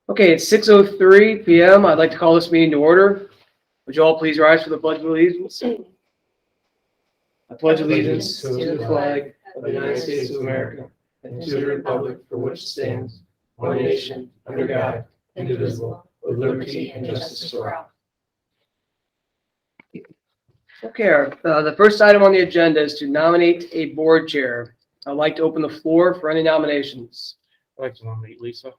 Okay, it's 6:03 p.m. I'd like to call this meeting to order. Would you all please rise for the Pledge of Allegiance? I pledge allegiance to the flag of the United States of America and to the republic for which it stands, one nation, under God, indivisible, with liberty and justice for all. Okay, the first item on the agenda is to nominate a board chair. I'd like to open the floor for any nominations. I'd like to nominate Lisa.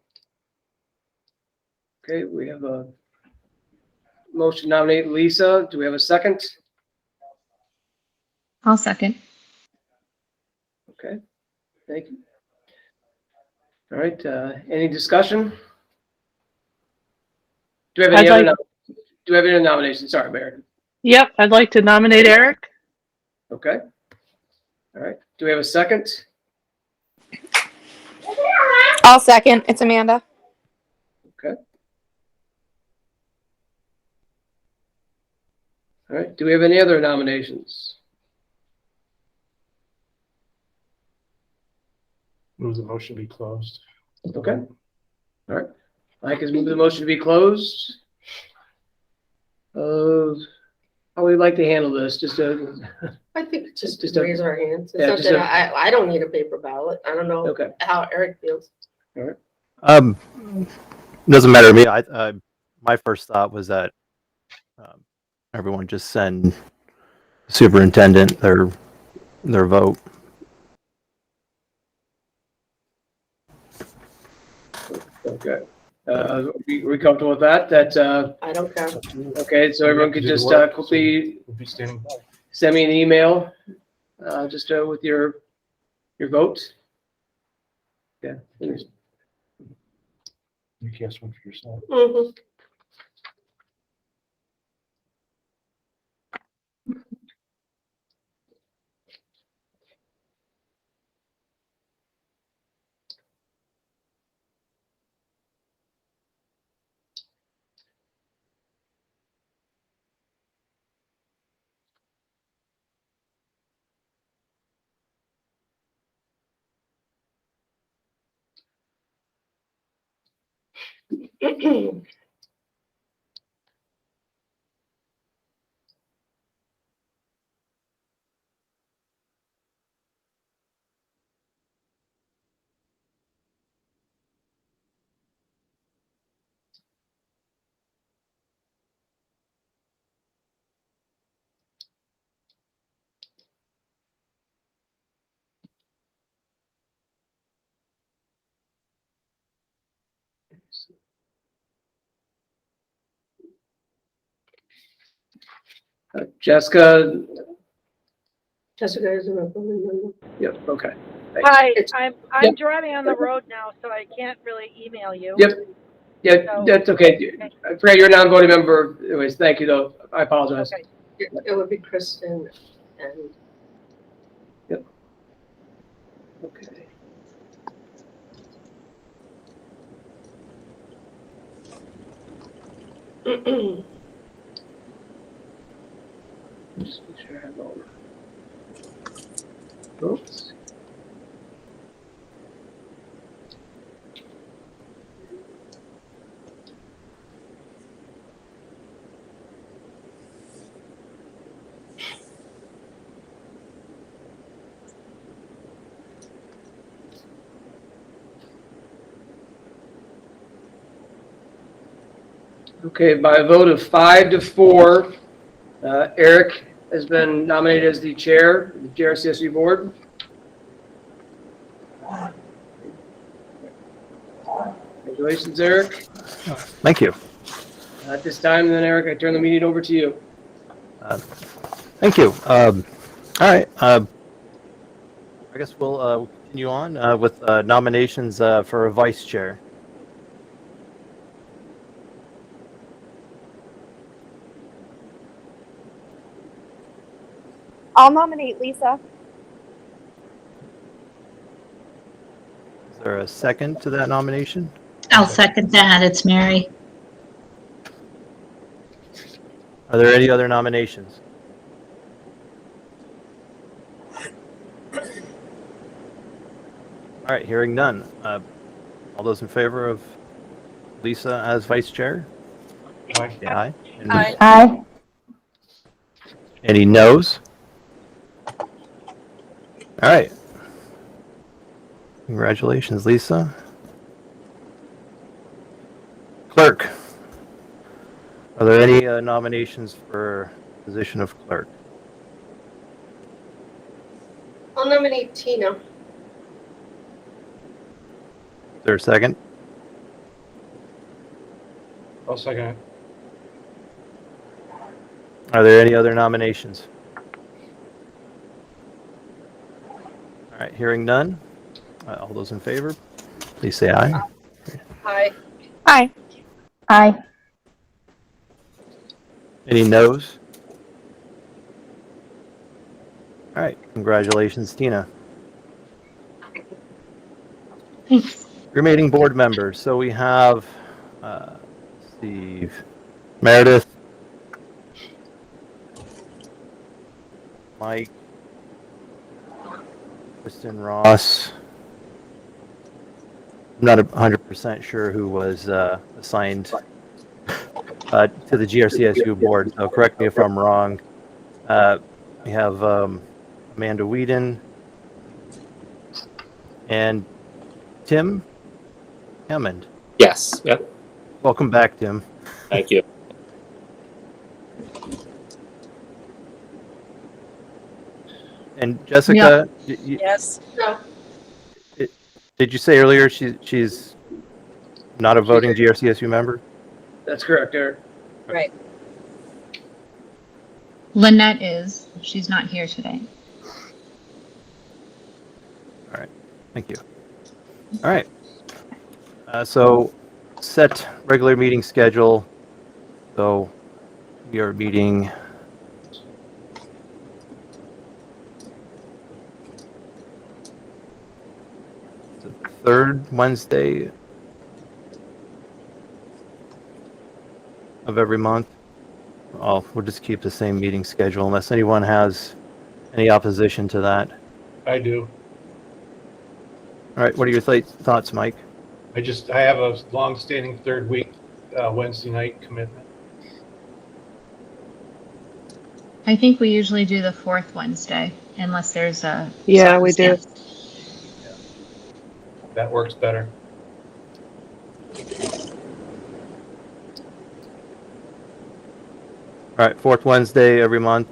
Okay, we have a motion to nominate Lisa. Do we have a second? I'll second. Okay, thank you. All right, any discussion? Do we have any other nominations? Sorry, Mayor. Yep, I'd like to nominate Eric. Okay. All right, do we have a second? I'll second. It's Amanda. Okay. All right, do we have any other nominations? Move the motion be closed. Okay. All right, Mike has moved the motion to be closed. How would we like to handle this? Just I think just Just raise our hands. It's yeah, not just that I don't need a paper ballot. I don't know okay. how Eric feels. Doesn't matter to me. My first thought was that everyone just send superintendent their vote. Okay. Are we comfortable with that? I don't care. Okay, so everyone could just quickly We'll be standing by. send me an email, just with your vote. Yeah. You cast one for yourself. Mhm. Jessica. Jessica isn't a voting member. Yep. Okay. Hi, It's- I'm Yep. driving on the road now, so I can't really email you. Yep. Yeah, that's okay. I forgot you're a non-voting member. Anyways, thank you though. I apologize. Okay. It would be Kristen and Okay. Just make sure I have all. Oops. Okay, by a vote of 5-4, Eric has been nominated as the chair of the Grcsu board. Congratulations, Eric. Thank you. At this time, then, Eric, I turn the meeting over to you. Thank you. All right. I guess we'll continue on with nominations for a vice chair. I'll nominate Lisa. Is there a second to that nomination? I'll second that. It's Mary. Are there any other nominations? All right, hearing none. All those in favor of Lisa as vice chair? Aye. Say aye. And Aye. Aye. any noes? All right. Congratulations, Lisa. Clerk. Are there any nominations for position of clerk? I'll nominate Tina. Is there a second? I'll second it. Are there any other nominations? All right, hearing none. All those in favor, please say aye. Aye. Aye. Aye. Any noes? All right, congratulations, Tina. Thanks. Remaining board members. So we have Steve, Meredith, Mike, Kristen Ross. I'm not 100% sure who was assigned to the GRCSU board, so correct me if I'm wrong. We have Amanda Whedon and Tim Hammond. Yes, yep, Welcome back, Tim. thank you. And Jessica, Yes. No. did you say earlier she's not a voting GRCSU member? That's correct, Eric. Right. Lynette is. She's not here today. Thank you. All right. So set regular meeting schedule. So we are meeting the third Wednesday of every month. We'll just keep the same meeting schedule unless anyone has any opposition to that. I do. All right. What are your thoughts, Mike? I have a long-standing third week Wednesday night commitment. I think we usually do the fourth Wednesday unless there's a. Yeah, we do. That works better. All right. Fourth Wednesday every month.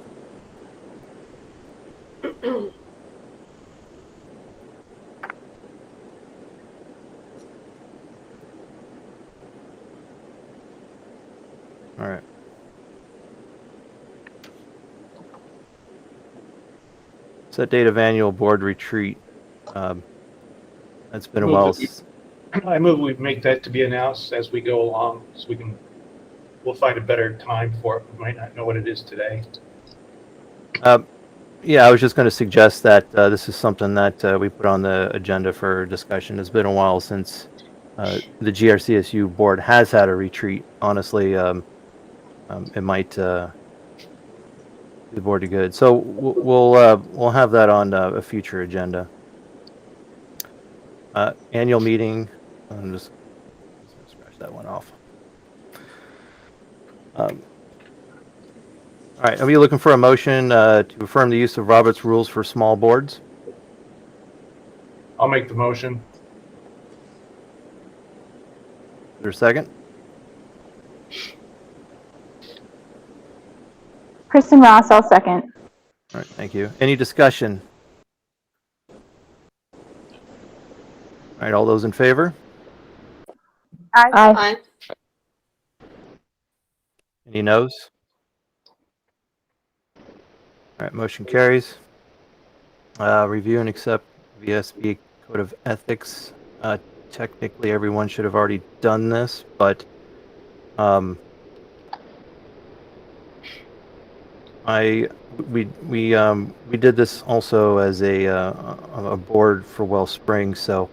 All right. Set date of annual board retreat. It's been a while. I move we make that to be announced as we go along, so we'll find a better time for it. We might not know what it is today. Yeah, I was just going to suggest that this is something that we put on the agenda for discussion. It's been a while since the GRCSU board has had a retreat. Honestly, it might do the board a good. So we'll have that on a future agenda. Annual meeting. I'm just scratch that one off. All right. Are we looking for a motion to affirm the use of Robert's rules for small boards? I'll make the motion. Is there a second? Kristen Ross, I'll second. All right. Thank you. Any discussion? All right. All those in favor? Aye. Aye. Any noes? All right. Motion carries. Review and accept VSB Code of Ethics. Technically, everyone should have already done this, but we did this also as a board for Wellspring, so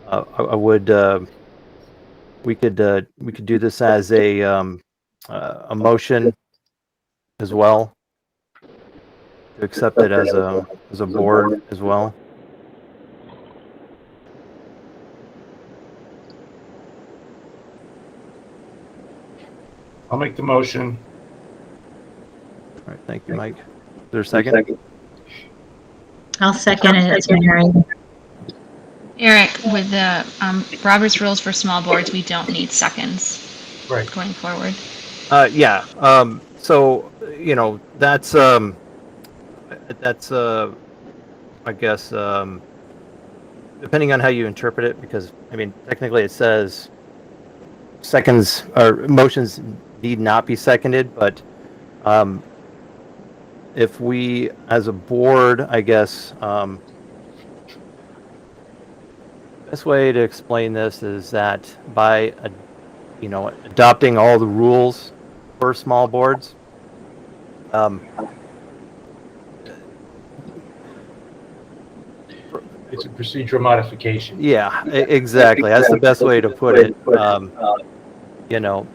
I would we could do this as a motion as well to accept it as a board as well. I'll make the motion. All right, thank you, Mike. Is there a second? I'll second it. It's Mary. Eric, with the Robert's rules for small boards, we don't need seconds Right. going forward. Yeah. So, you know, that's I guess, depending on how you interpret it, because I mean, technically it says seconds or motions need not be seconded, but if we, as a board, I guess, best way to explain this is that by, adopting all the rules for small boards, It's a procedural modification. yeah, exactly. That's the best way to put it. You know,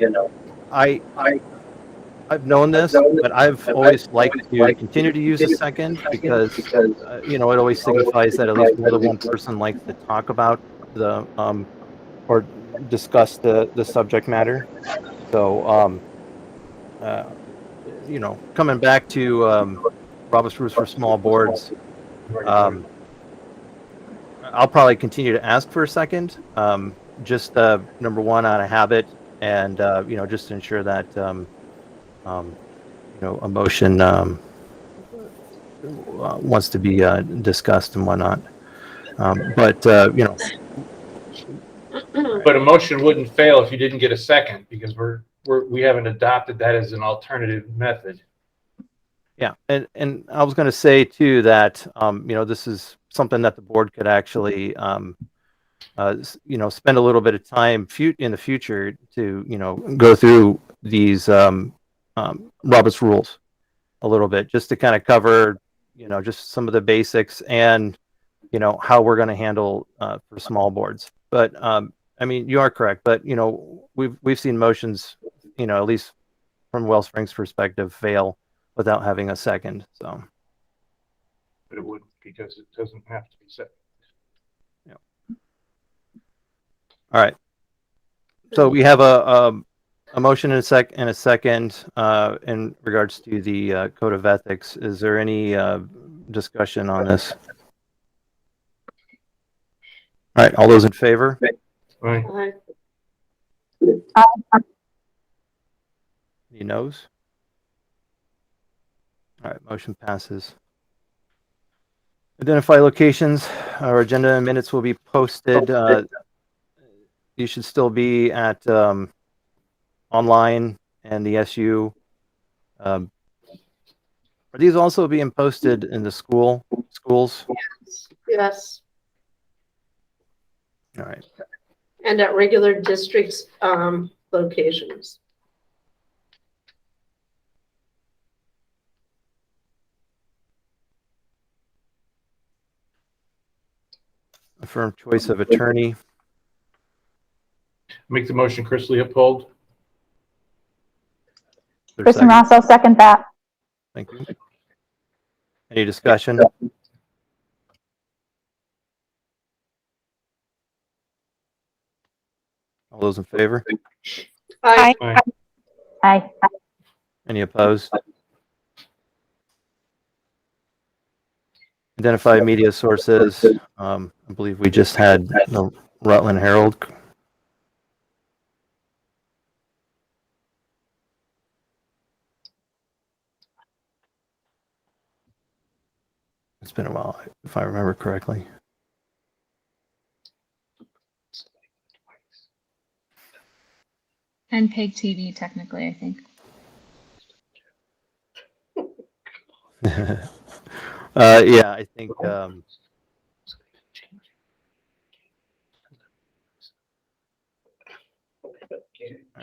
I've known this, but I've always liked to continue to use a second because, it always signifies that at least more than one person likes to talk about the, or discuss the subject matter. So, coming back to Robert's rules for small boards, I'll probably continue to ask for a second, just number one out of habit, and just to ensure that a motion wants to be discussed and whatnot. But But a motion wouldn't fail if you didn't get a second, because we haven't adopted that as an alternative method. yeah, and I was going to say too that this is something that the board could actually spend a little bit of time in the future to go through these Robert's rules a little bit, just to kind of cover just some of the basics and how we're going to handle for small boards. But I mean, you are correct, but we've seen motions at least from Wellspring's perspective fail without having a second. So, But it wouldn't, because it doesn't have to be second. all right. So we have a motion and a second in regards to the code of ethics. Is there any discussion on this? All right, all those in favor? Right. Any noes? All right, motion passes. Identify locations. Our agenda and minutes will be posted. You should still be at online and the SU. Are these also being posted in the schools? Yes, All right. and at regular districts, locations. Affirm choice of attorney. Make the motion, Chris Leopold. Is there a Kristen second? Ross, I'll second that. Thank you. Any discussion? All those in favor? Aye. Aye. Aye. Any opposed? Identify media sources. I believe we just had the Rutland Herald. It's been a while, if I remember correctly. And Pig TV, technically, I think. Yeah, I think. All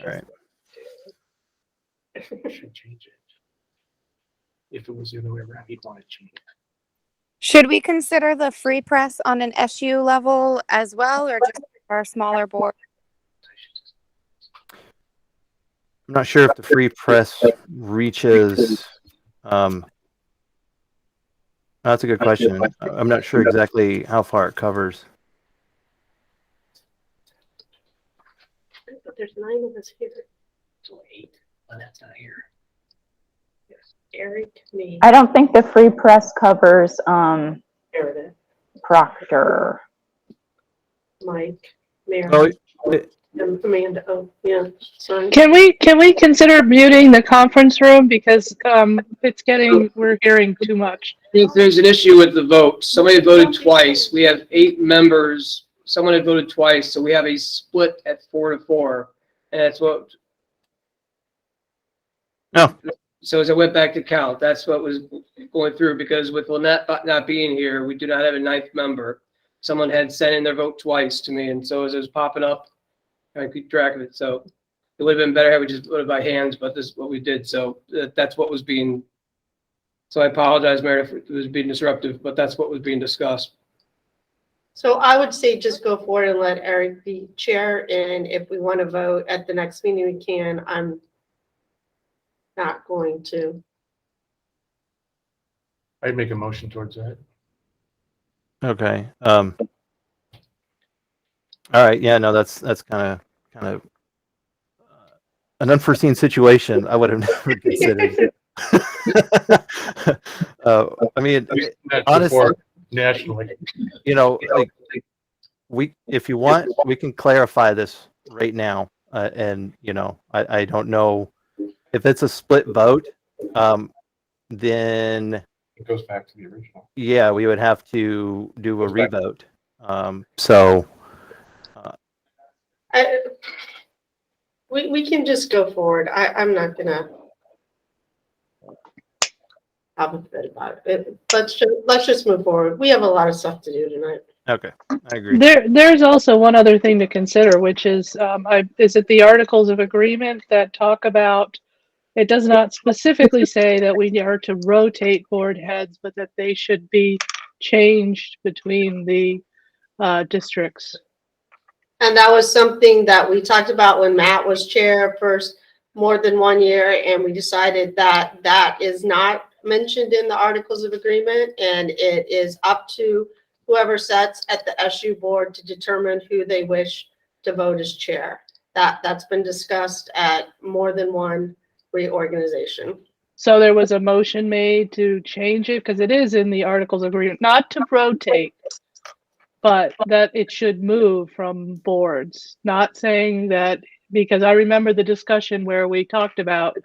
right. Should change it. If it was the other way around, he'd want to change it. Should we consider the free press on an SU level as well, or just our smaller board? I'm not sure if the free press reaches. That's a good question. I'm not sure exactly how far it covers. But there's 9 of us here. So 8. Lynette's not here. Eric, me, I don't think the free press covers, Meredith, Proctor. Mike, Well, Mary, and Amanda. Oh, yeah, sorry. Can we consider muting the conference room because we're hearing too much. If there's an issue with the vote, somebody voted twice. We have 8 members. Someone had voted twice, so we have a split at 4-4. And that's what. No. So as I went back to count, that's what was going through, because with Lynette not being here, we do not have a 9th member. Someone had sent in their vote twice to me, and so as it was popping up, I keep track of it. So it would have been better had we just voted by hands, but this is what we did. So that's what was being. So I apologize, Meredith, if it was being disruptive, but that's what was being discussed. So I would say just go forward and let Eric be chair, and if we want to vote at the next meeting, we can. I'm not going to. I'd make a motion towards that. Okay. All right. Yeah. No, that's kind of an unforeseen situation. I would have never considered. I mean, That's honestly, before nationally. you know, like if you want, we can clarify this right now. And you know, I don't know if it's a split vote. Then It goes back to the original. yeah, we would have to do a revote. So. We can just go forward. I'm not gonna have a fit about it. Let's just move forward. We have a lot of stuff to do tonight. Okay, I agree. There's also one other thing to consider, which is is it the Articles of Agreement that talk about, it does not specifically say that we are to rotate board heads, but that they should be changed between the districts. And that was something that we talked about when Matt was chair first, more than 1 year, and we decided that that is not mentioned in the Articles of Agreement, and it is up to whoever sits at the SU board to determine who they wish to vote as chair. That's been discussed at more than one reorganization. So there was a motion made to change it, because it is in the Articles of Agreement, not to rotate, but that it should move from boards. Not saying that, because I remember the discussion where we talked about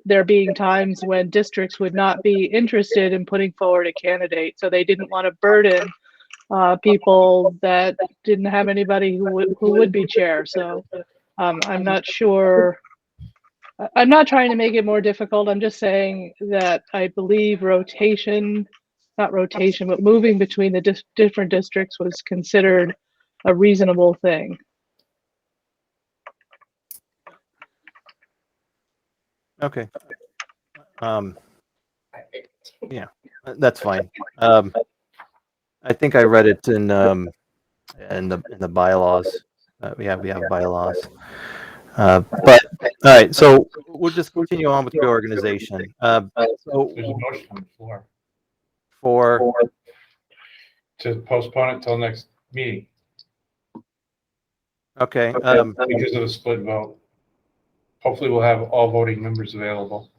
there being times when districts would not be interested in putting forward a candidate, so they didn't want to burden people that didn't have anybody who would be chair. So I'm not sure. I'm not trying to make it more difficult. I'm just saying that I believe not rotation, but moving between the different districts was considered a reasonable thing. Okay. Yeah, that's fine. I think I read it in the bylaws. We have bylaws. But all right, so we'll just continue on with the organization. So There's a motion on the floor for to postpone it till next meeting okay, because of the split vote. Hopefully we'll have all voting members available.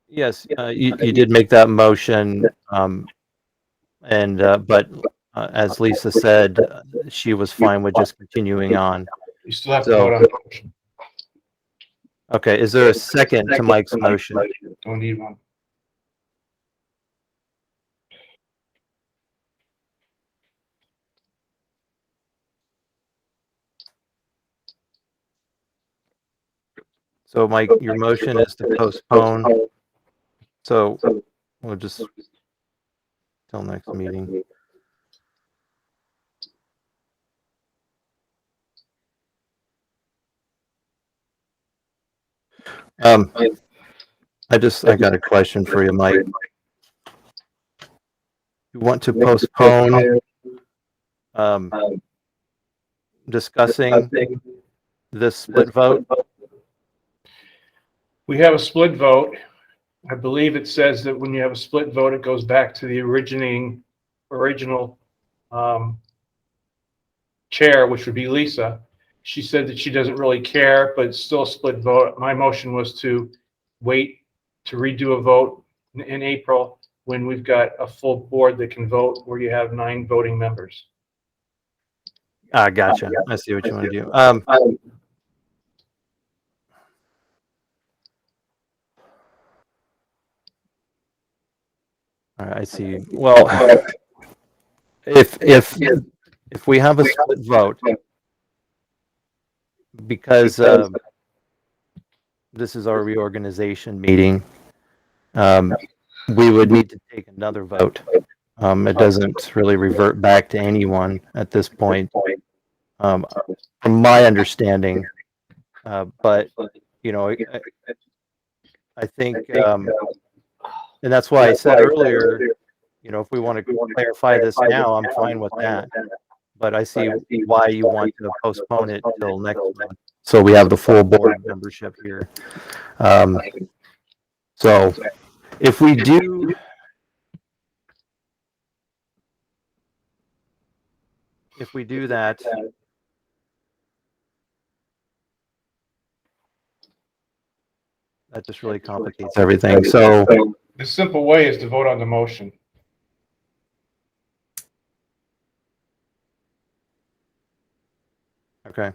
yes, you did make that motion, but as Lisa said, she was fine with just continuing on. You still have to So- vote on the motion. Okay, is there a second to Mike's motion? Don't need one. So Mike, your motion is to postpone. So we'll just till next meeting. I got a question for you, Mike. You want to postpone discussing this split vote? We have a split vote. I believe it says that when you have a split vote, it goes back to the original chair, which would be Lisa. She said that she doesn't really care, but it's still a split vote. My motion was to wait to redo a vote in April when we've got a full board that can vote, where you have 9 voting members. Gotcha. I see what you want to do. All right, I see. Well, if we have a split vote, because this is our reorganization meeting, we would need to take another vote. It doesn't really revert back to anyone at this point, from my understanding. But you know, I think, and that's why I said earlier, you know, if we want to clarify this now, I'm fine with that. But I see why you want to postpone it till next month, so we have the full board membership here. So if we do, that, that just really complicates everything. So The simple way is to vote on the motion. okay.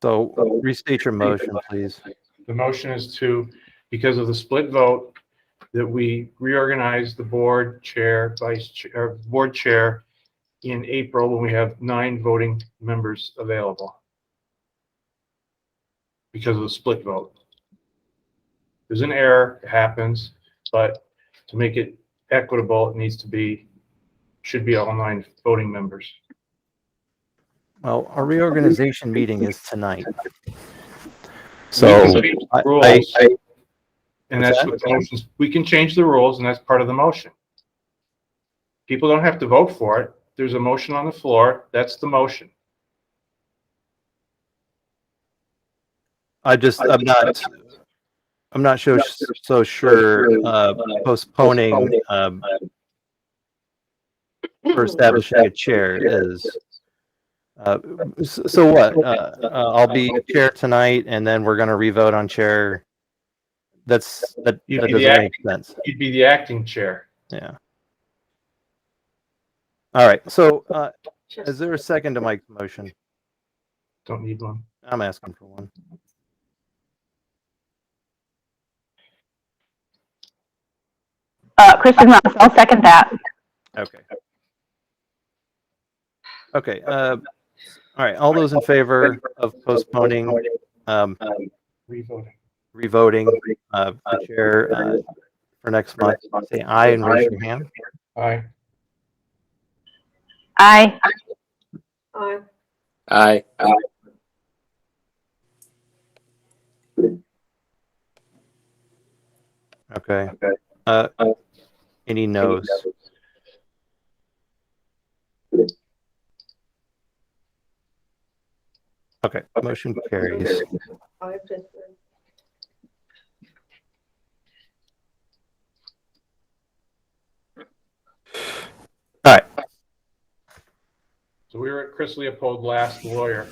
So restate your motion, please. The motion is to, because of the split vote, that we reorganize the board chair, vice chair, or board chair in April when we have 9 voting members available. Because of the split vote. There's an error, it happens, but to make it equitable, it needs to be, should be all 9 voting members. Well, our reorganization meeting is tonight. We So can change the rules, and What's that's that? what the motions, we can change the rules, and that's part of the motion. People don't have to vote for it. There's a motion on the floor. That's the motion. I'm not so sure postponing for establishing a chair is. So what? I'll be chair tonight, and then we're going to revote on chair. That You'd be doesn't the make sense. You'd be the acting chair. Yeah. All right. So is there a second to Mike's motion? Don't need one. I'm asking for one. Kristen Ross, I'll second that. Okay. Okay. All right. All those in favor of postponing, Revoting. revoting the chair for next month, say aye and raise your hand. Aye. Aye. Aye. Aye. Okay. Any no's? Okay. Motion carries. All right. So we were at Chris Leopold last, the lawyer.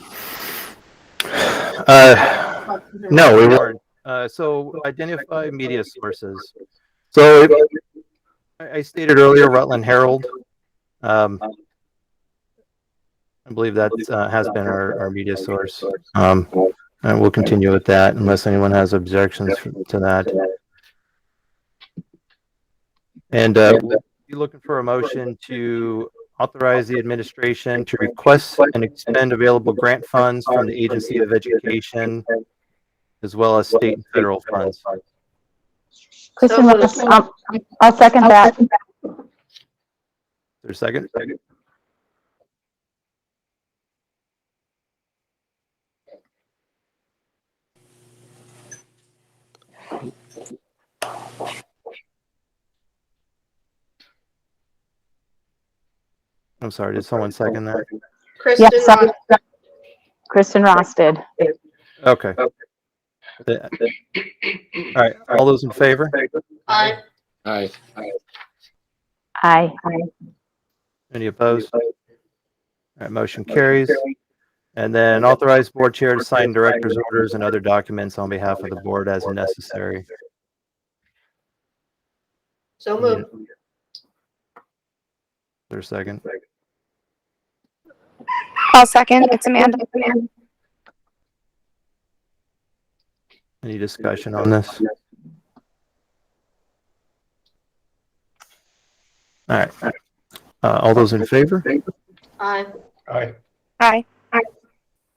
No, we weren't. So identify media sources. So I stated earlier, Rutland Herald. I believe that has been our media source. And we'll continue with that unless anyone has objections to that. And we'll be looking for a motion to authorize the administration to request and expend available grant funds from the Agency of Education, as well as state and federal funds. Kristen Ross, I'll second that. Is there a second? I'm sorry, did someone second that? Kristen Yes, Ross. Kristen Ross did. Okay. All right, all those in favor? Aye. Aye. Aye. Any opposed? All right, motion carries. And then authorize board chair to sign director's orders and other documents on behalf of the board as necessary. So moved. Is there a second? I'll second. It's Amanda. Any discussion on this? All right. All those in favor? Aye. Aye. Aye.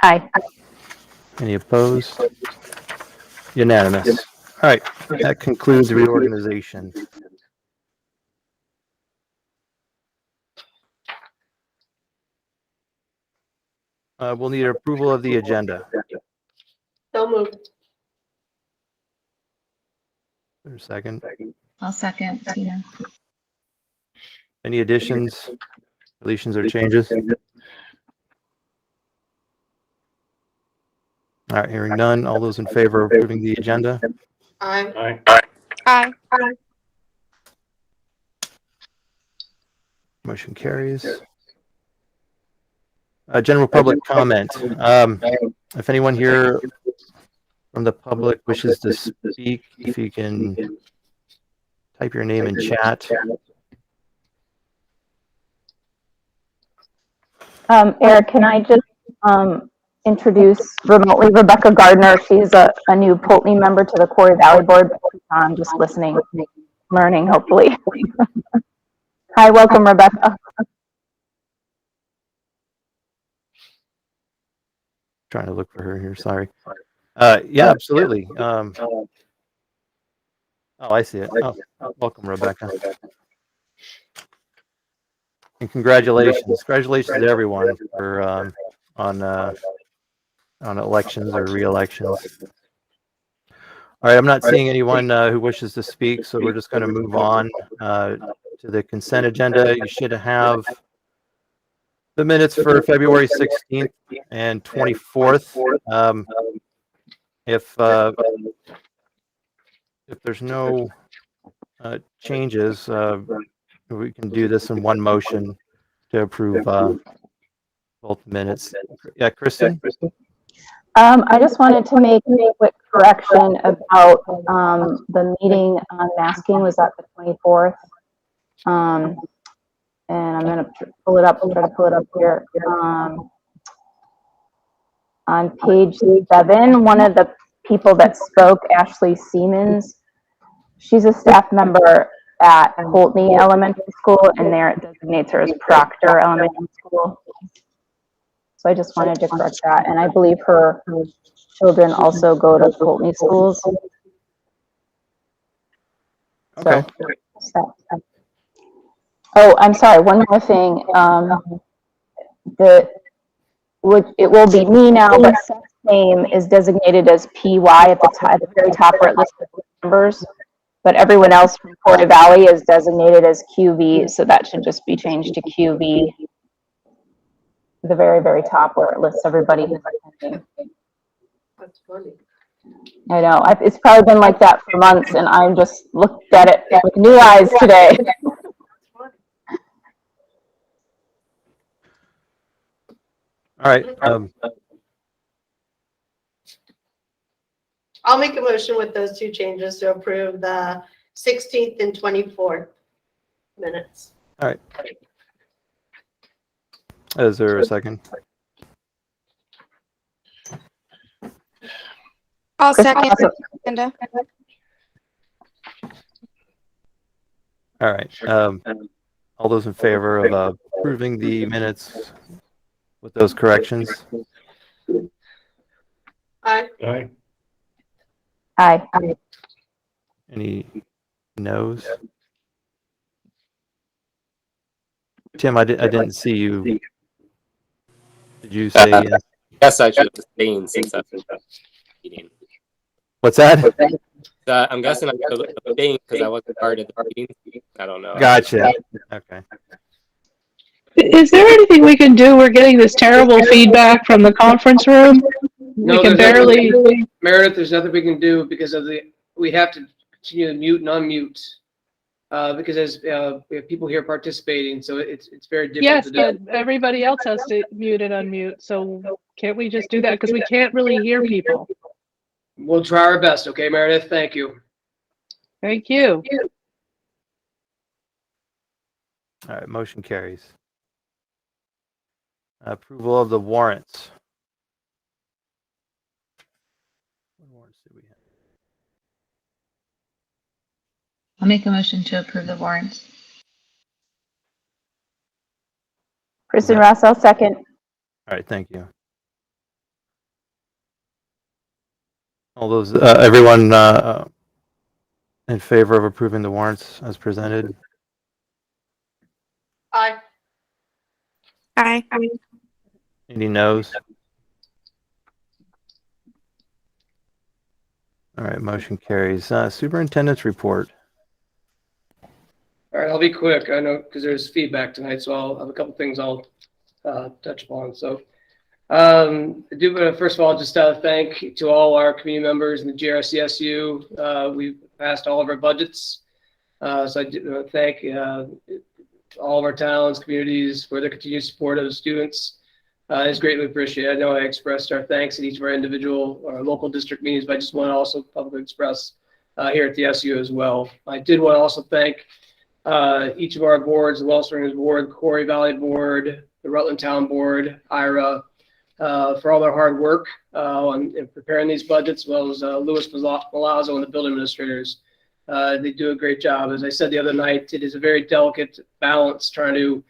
Aye. Any opposed? Unanimous. All right, that concludes reorganization. We'll need approval of the agenda. So moved. Is there a second? I'll second, Tina. Any additions, deletions, or changes? All right, hearing none. All those in favor of approving the agenda? Aye. Aye. Aye. Motion carries. General public comment. If anyone here from the public wishes to speak, if you can type your name in chat. Eric, can I just introduce remotely Rebecca Gardner? She's a new Pulteney member to the Quarry Valley Board. Just listening, learning, hopefully. Hi, welcome, Rebecca. Trying to look for her here, sorry. Yeah, absolutely. Oh, I see it. Oh, welcome, Rebecca. And congratulations. Congratulations to everyone for on elections or re-elections. All right, I'm not seeing anyone who wishes to speak, so we're just going to move on to the consent agenda. You should have the minutes for February 16th and 24th. If there's no changes, we can do this in one motion to approve both minutes. Yeah, Kristen? I just wanted to make a quick correction about the meeting on masking was at the 24th. And I'm going to pull it up, try to pull it up here. On page 7, one of the people that spoke, Ashley Siemens, she's a staff member at Pulteney Elementary School, and there it designates her as Proctor Elementary School. So I just wanted to correct that. And I believe her children also go to Pulteney schools. Okay. So, oh, I'm sorry. One more thing. It will be me now, but Seth's name is designated as PY at the very top where it lists the numbers. But everyone else from Quarry Valley is designated as QV, so that should just be changed to QV. The very, very top where it lists everybody who's attending. That's funny. I know. It's probably been like that for months, and I just looked at it with new eyes today. All right. I'll make a motion with those two changes to approve the 16th and 24th minutes. All right. Is there a second? I'll second. Amanda. All right. All those in favor of approving the minutes with those corrections? Aye. Aye. Aye. Any no's? Tim, I didn't see you. Did you say yes? Yes, I should abstain since I've been meeting. What's that? I'm guessing I should abstain because I wasn't part of the meeting. I don't know. Gotcha. Okay. Is there anything we can do? We're getting this terrible feedback from the conference room. No, We can there's barely, nothing- Meredith, there's nothing we can do because of we have to continue to mute and unmute because as we have people here participating, so it's very difficult Yes, to do. but everybody else has to mute and unmute, so can't we just do that? Because we can't really hear people. We'll try our best, okay, Meredith? Thank you. Thank you. All right, motion carries. Approval of the warrants. What warrants do we have? I'll make a motion to approve the warrants. Kristen Russell, second. All right, thank you. All those, everyone in favor of approving the warrants as presented? Aye. Aye. Any noes? All right, motion carries. Superintendent's report. All right, I'll be quick. I know because there's feedback tonight, so I'll have a couple things I'll touch upon. So first of all, just thank to all our community members in the GRCSU. We've passed all of our budgets. So I do thank all of our towns, communities for their continued support of the students. It's greatly appreciated. I know I expressed our thanks at each of our individual or local district meetings, but I just want to also publicly express here at the SU as well. I did want to also thank each of our boards, the Wellspring Springs Board, Corey Valley Board, the Rutland Town Board, IRA, for all their hard work in preparing these budgets, as well as Louis Malazzo and the building administrators. They do a great job. As I said the other night, it is a very delicate balance trying to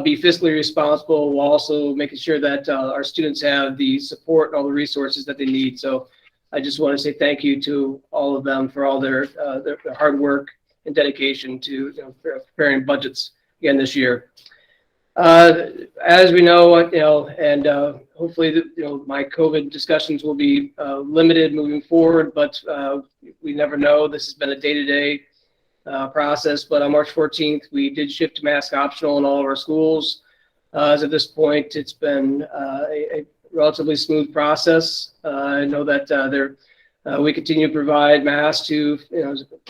be fiscally responsible while also making sure that our students have the support and all the resources that they need. So I just want to say thank you to all of them for all their hard work and dedication to preparing budgets again this year. As we know, and hopefully, my COVID discussions will be limited moving forward, but we never know. This has been a day-to-day process, but on March 14th, we did shift to mask optional in all of our schools. As of this point, it's been a relatively smooth process. I know that we continue to provide masks to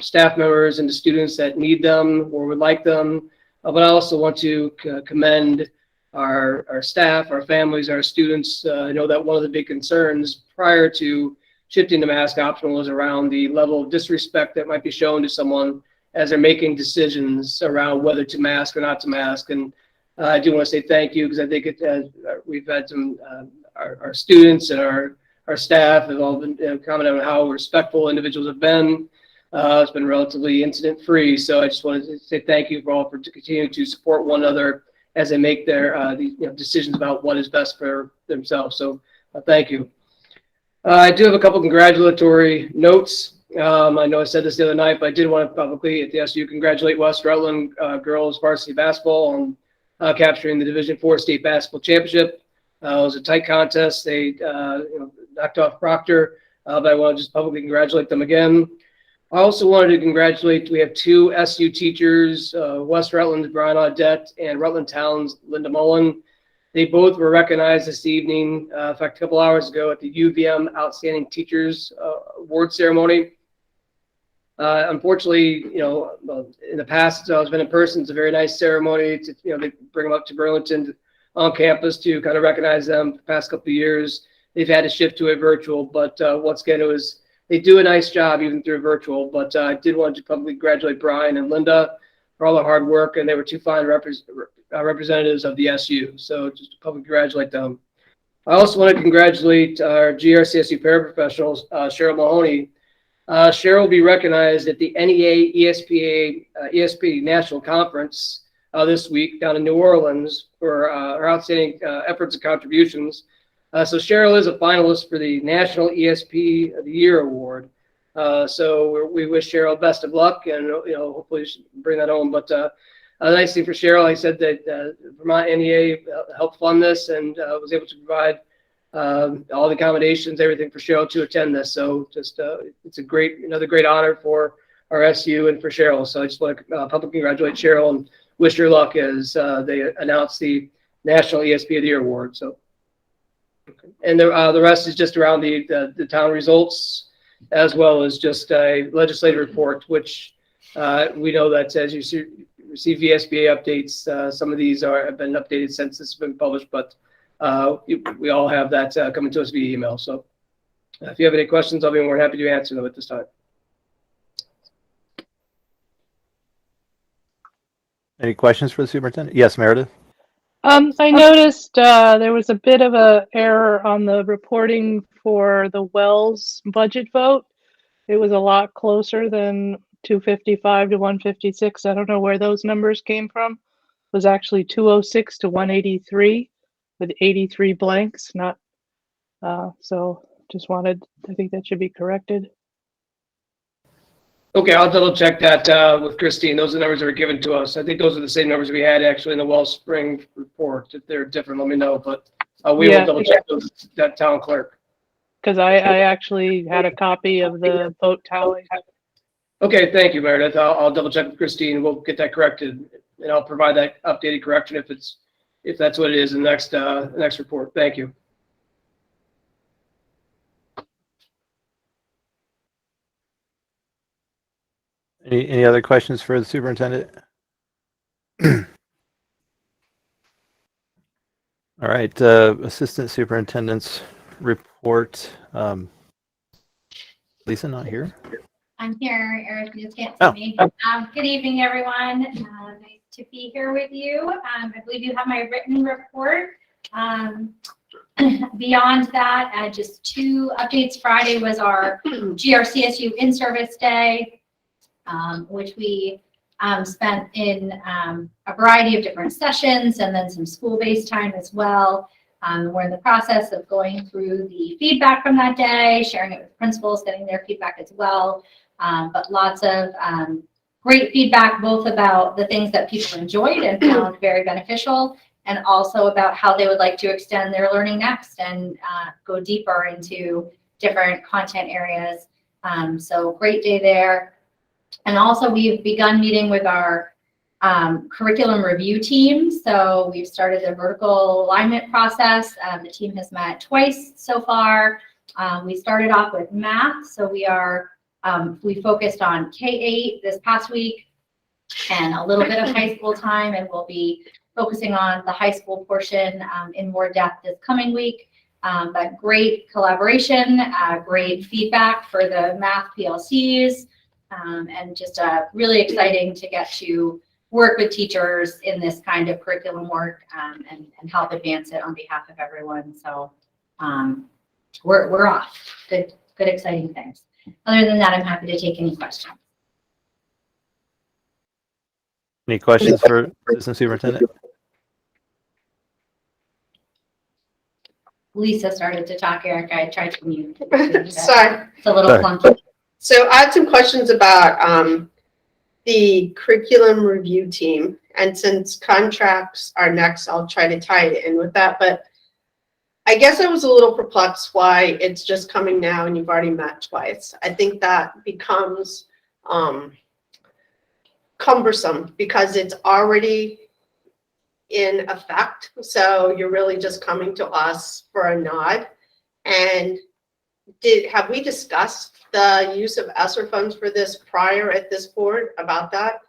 staff members and to students that need them or would like them. But I also want to commend our staff, our families, our students. I know that one of the big concerns prior to shifting to mask optional is around the level of disrespect that might be shown to someone as they're making decisions around whether to mask or not to mask. And I do want to say thank you because I think we've had some, our students and our staff have all been commenting on how respectful individuals have been. It's been relatively incident-free, so I just wanted to say thank you for continuing to support one another as they make their decisions about what is best for themselves. So thank you. I do have a couple congratulatory notes. I know I said this the other night, but I did want to publicly at the SU congratulate West Rutland girls varsity basketball on capturing the Division IV state basketball championship. It was a tight contest. They knocked off Proctor, but I want to just publicly congratulate them again. I also wanted to congratulate, we have two SU teachers, West Rutland's Brian Audette and Rutland Town's Linda Mullen. They both were recognized this evening, in fact, a couple hours ago at the UVM Outstanding Teachers Award Ceremony. Unfortunately, in the past, it's always been in person. It's a very nice ceremony. They bring them up to Burlington on campus to kind of recognize them. The past couple of years, they've had to shift to a virtual, but once again, they do a nice job even through virtual. But I did want to publicly congratulate Brian and Linda for all the hard work, and they were two fine representatives of the SU. So just to publicly congratulate them. I also want to congratulate our GRCSU paraprofessionals, Cheryl Mahoney. Cheryl will be recognized at the NEA ESP National Conference this week down in New Orleans for her outstanding efforts and contributions. So Cheryl is a finalist for the National ESP of the Year Award. So we wish Cheryl best of luck, and hopefully she can bring that home. But a nice thing for Cheryl, I said that Vermont NEA helped fund this and was able to provide all the accommodations, everything for Cheryl to attend this. So just it's another great honor for our SU and for Cheryl. So I just want to publicly congratulate Cheryl and wish her luck as they announce the National ESP of the Year Award. So. And the rest is just around the town results, as well as just a legislative report, which We know that as you receive VSBA updates, some of these have been updated since this has been published, but we all have that coming to us via email. So if you have any questions, I'll be more happy to answer them at this time. Any questions for the superintendent? Yes, Meredith? I noticed there was a bit of a error on the reporting for the Wells budget vote. It was a lot closer than 255 to 156. I don't know where those numbers came from. It was actually 206 to 183 with 83 blanks, not so just wanted, I think that should be corrected. Okay, I'll double check that with Christine. Those are the numbers that were given to us. I think those are the same numbers we had actually in the Wellspring report. If they're different, let me know, but we will double check those, that town clerk. Because I actually had a copy of the vote tally. Okay, thank you, Meredith. I'll double check with Christine. We'll get that corrected, and I'll provide that updated correction if that's what it is in the next report. Thank you. Any other questions for the superintendent? All right, assistant superintendent's report. Lisa, not here? I'm here, Eric, you just can't Oh. see me. Good evening, everyone. Nice to be here with you. I believe you have my written report. Beyond that, just two updates. Friday was our GRCSU in-service day, which we spent in a variety of different sessions and then some school-based time as well. We're in the process of going through the feedback from that day, sharing it with principals, getting their feedback as well. But lots of great feedback, both about the things that people enjoyed and found very beneficial, and also about how they would like to extend their learning next and go deeper into different content areas. So great day there. And also we've begun meeting with our curriculum review team. So we've started the vertical alignment process. The team has met twice so far. We started off with math. So we focused on K-8 this past week and a little bit of high school time, and we'll be focusing on the high school portion in more depth this coming week. But great collaboration, great feedback for the math PLCs, and just really exciting to get to work with teachers in this kind of curriculum work and help advance it on behalf of everyone. So we're off. Good, exciting things. Other than that, I'm happy to take any questions. Any questions for assistant superintendent? Lisa started to talk, Eric. I tried to mute. Sorry. It's a little clunky. So I had some questions about the curriculum review team. And since contracts are next, I'll try to tie it in with that. But I guess I was a little perplexed why it's just coming now and you've already met twice. I think that becomes cumbersome because it's already in effect. So you're really just coming to us for a nod. And have we discussed the use of ESSER funds for this prior at this board about that?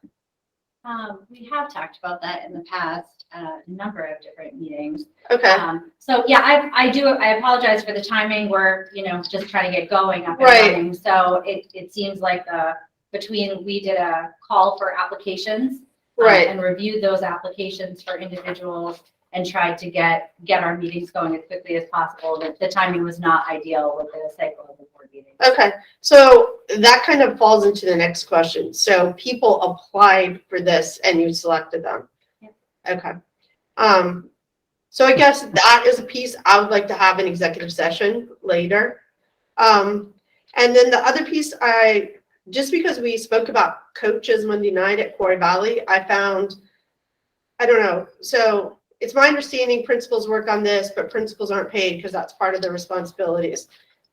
We have talked about that in the past, a number of different meetings. Okay. So yeah, I apologize for the timing. We're, just trying to get going up and Right. running. So it seems like we did a call for applications, Right. and reviewed those applications for individuals and tried to get our meetings going as quickly as possible. The timing was not ideal with the cycle of the board meeting. Okay, so that kind of falls into the next question. So people applied for this and you selected them? Yeah. Okay. So I guess that is a piece I would like to have an executive session later. And then the other piece, just because we spoke about coaches Monday night at Quarry Valley, I found, I don't know, so it's my understanding principals work on this, but principals aren't paid because that's part of their responsibilities.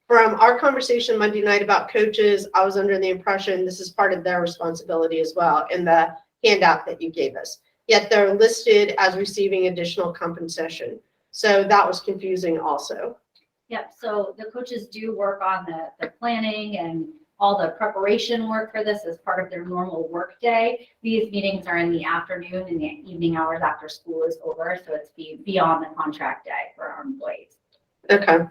From our conversation Monday night about coaches, I was under the impression this is part of their responsibility as well in the handout that you gave us. Yet they're listed as receiving additional compensation. So that was confusing also. Yep, so the coaches do work on the planning and all the preparation work for this as part of their normal work day. These meetings are in the afternoon and the evening hours after school is over, so it's beyond the contract day for our employees. Okay.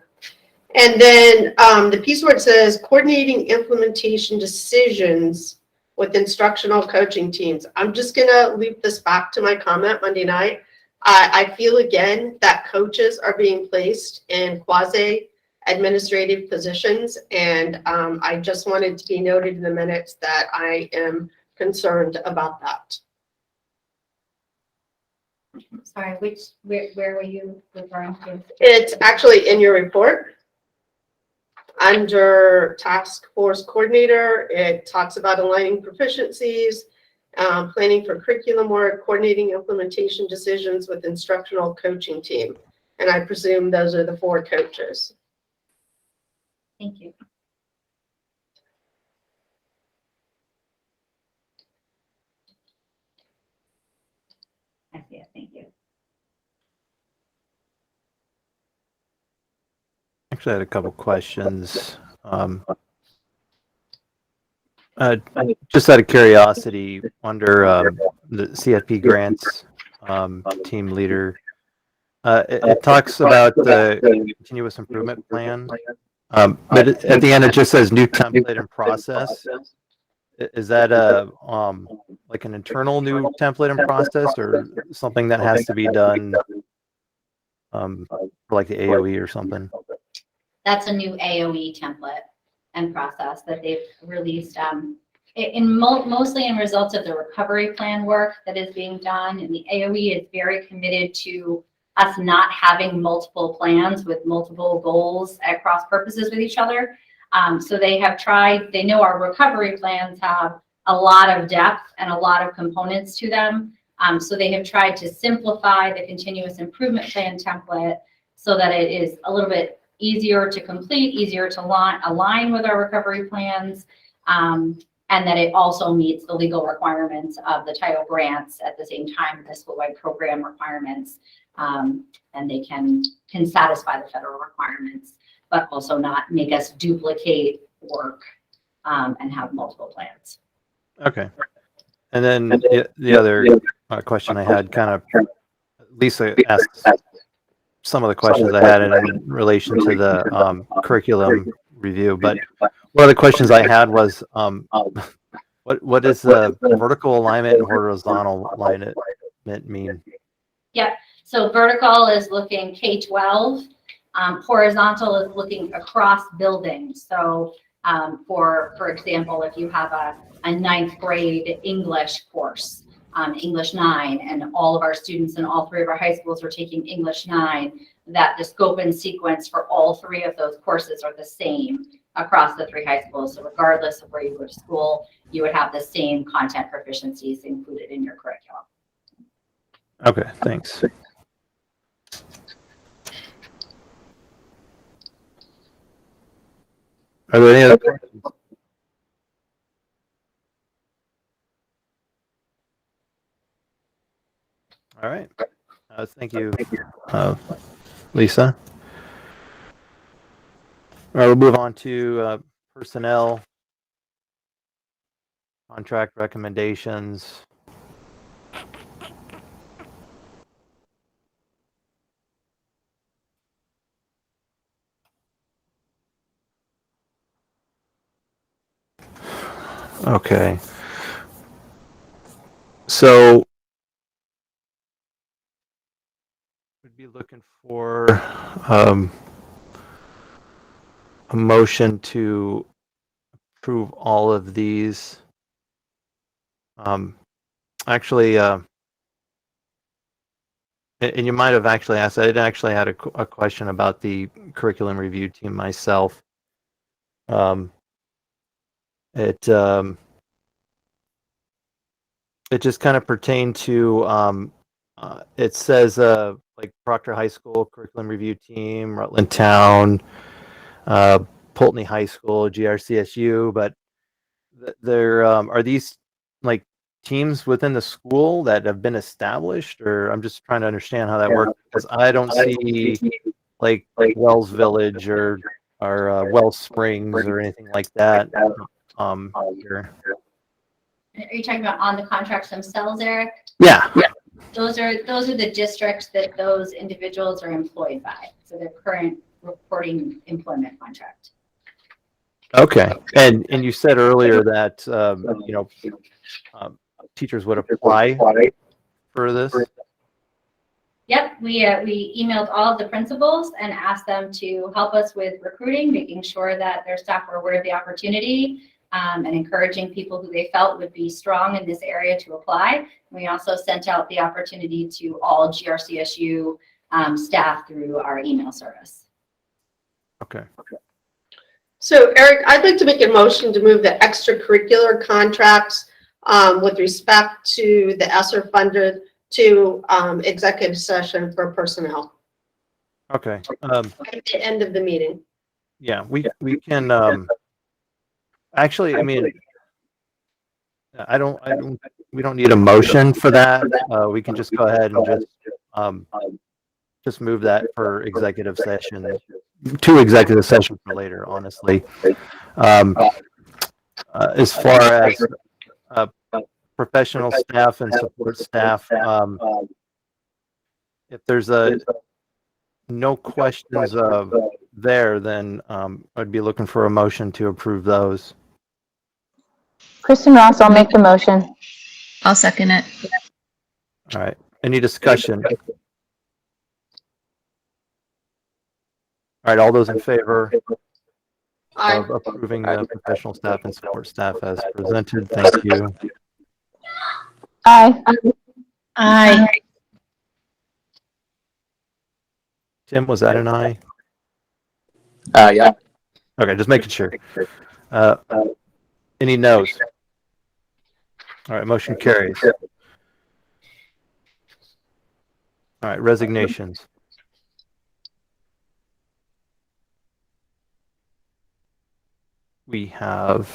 And then the piece where it says coordinating implementation decisions with instructional coaching teams. I'm just gonna loop this back to my comment Monday night. I feel again that coaches are being placed in quasi-administrative positions, and I just wanted to be noted in the minutes that I am concerned about that. Sorry, where were you referring to? It's actually in your report. Under task force coordinator, it talks about aligning proficiencies, planning for curriculum work, coordinating implementation decisions with instructional coaching team. And I presume those are the 4 coaches. Thank you. I see it, thank you. Actually, I had a couple questions. Just out of curiosity, under the CFP grants team leader, it talks about the continuous improvement plan, but at the end it just says new template and process. Is that like an internal new template and process, or something that has to be done for like the AOE or something? That's a new AOE template and process that they've released mostly in results of the recovery plan work that is being done. And the AOE is very committed to us not having multiple plans with multiple goals at cross purposes with each other. So they have tried, they know our recovery plans have a lot of depth and a lot of components to them. So they have tried to simplify the continuous improvement plan template so that it is a little bit easier to complete, easier to align with our recovery plans, and that it also meets the legal requirements of the title grants at the same time, the school-wide program requirements, and they can satisfy the federal requirements, but also not make us duplicate work and have multiple plans. Okay. And then the other question I had, kind of, Lisa asked some of the questions I had in relation to the curriculum review, but one of the questions I had was, what does the vertical alignment and horizontal alignment mean? Yep. So vertical is looking K-12. Horizontal is looking across buildings. So for example, if you have a 9th grade English course, English 9, and all of our students in all 3 of our high schools are taking English 9, that the scope and sequence for all 3 of those courses are the same across the 3 high schools. So regardless of where you go to school, you would have the same content proficiencies included in your curriculum. Okay, thanks. Are there any other questions? All right. Thank you, Lisa. All right, we'll move on to personnel, contract recommendations. Okay. So we'd be looking for a motion to approve all of these. Actually, and you might have actually asked, I actually had a question about the curriculum review team myself. It just kind of pertained to, it says like Proctor High School curriculum review team, Rutland Town, Pulteney High School, GRCSU, but there are these like teams within the school that have been established, or I'm just trying to understand how that works, because I don't see like Wells Village or Wells Springs or anything like that here. Are you talking about on the contracts themselves, Eric? Yeah. Those are the districts that those individuals are employed by. So their current reporting employment contract. Okay. And you said earlier that, teachers would apply for this? Yep, we emailed all of the principals and asked them to help us with recruiting, making sure that their staff were aware of the opportunity, and encouraging people who they felt would be strong in this area to apply. We also sent out the opportunity to all GRCSU staff through our email service. Okay. So Eric, I'd like to make a motion to move the extracurricular contracts with respect to the ESSER funded to executive session for personnel Okay. at the end of the meeting. Yeah, we can, actually, I mean, we don't need a motion for that. We can just go ahead and just move that for executive session, to executive session for later, honestly. As far as professional staff and support staff, if there's no questions there, then I'd be looking for a motion to approve those. Kristen Ross, I'll make the motion. I'll second it. All right. Any discussion? All right. All those in favor of approving the professional staff and support staff as presented, thank you. Aye. Aye. Tim, was that an aye? Yeah. Okay, just making sure. Any no's? All right, motion carries. All right, resignations. We have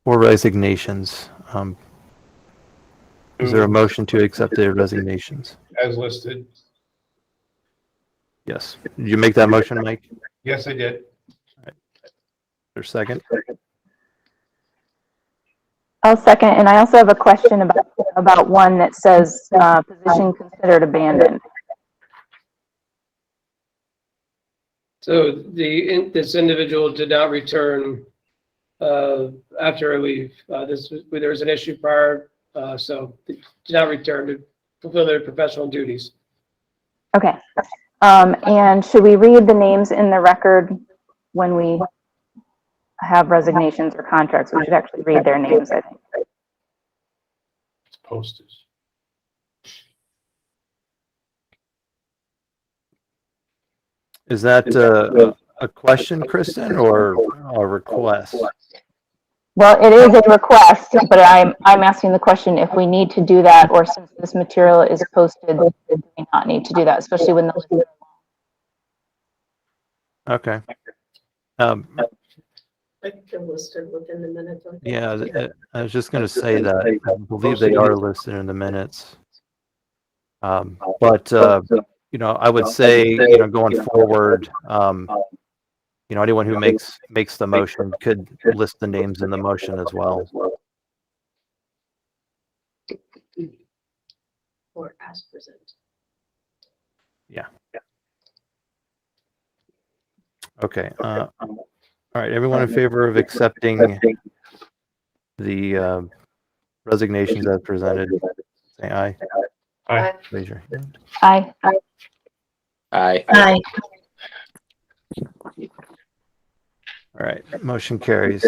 4 resignations. Is there a motion to accept the resignations? As listed. Yes. Did you make that motion, Mike? Yes, I did. Or second? I'll second, and I also have a question about one that says position considered abandoned. So this individual did not return after her leave. There was an issue prior, so they did not return to fulfill their professional duties. Okay. And should we read the names in the record when we have resignations or contracts? We should actually read their names, I think. It's posted. Is that a question, Kristen, or a request? Well, it is a request, but I'm asking the question if we need to do that, or since this material is posted, do we not need to do that, especially when those. Okay. I think they're listed within the minutes. Yeah, I was just going to say that I believe they are listed in the minutes. But I would say, going forward, anyone who makes the motion could list the names in the motion as well. Or as presented. Yeah. Okay. All right. Everyone in favor of accepting the resignations as presented, say aye. Aye. Raise your hand. Aye. Aye. Aye. All right. Motion carries.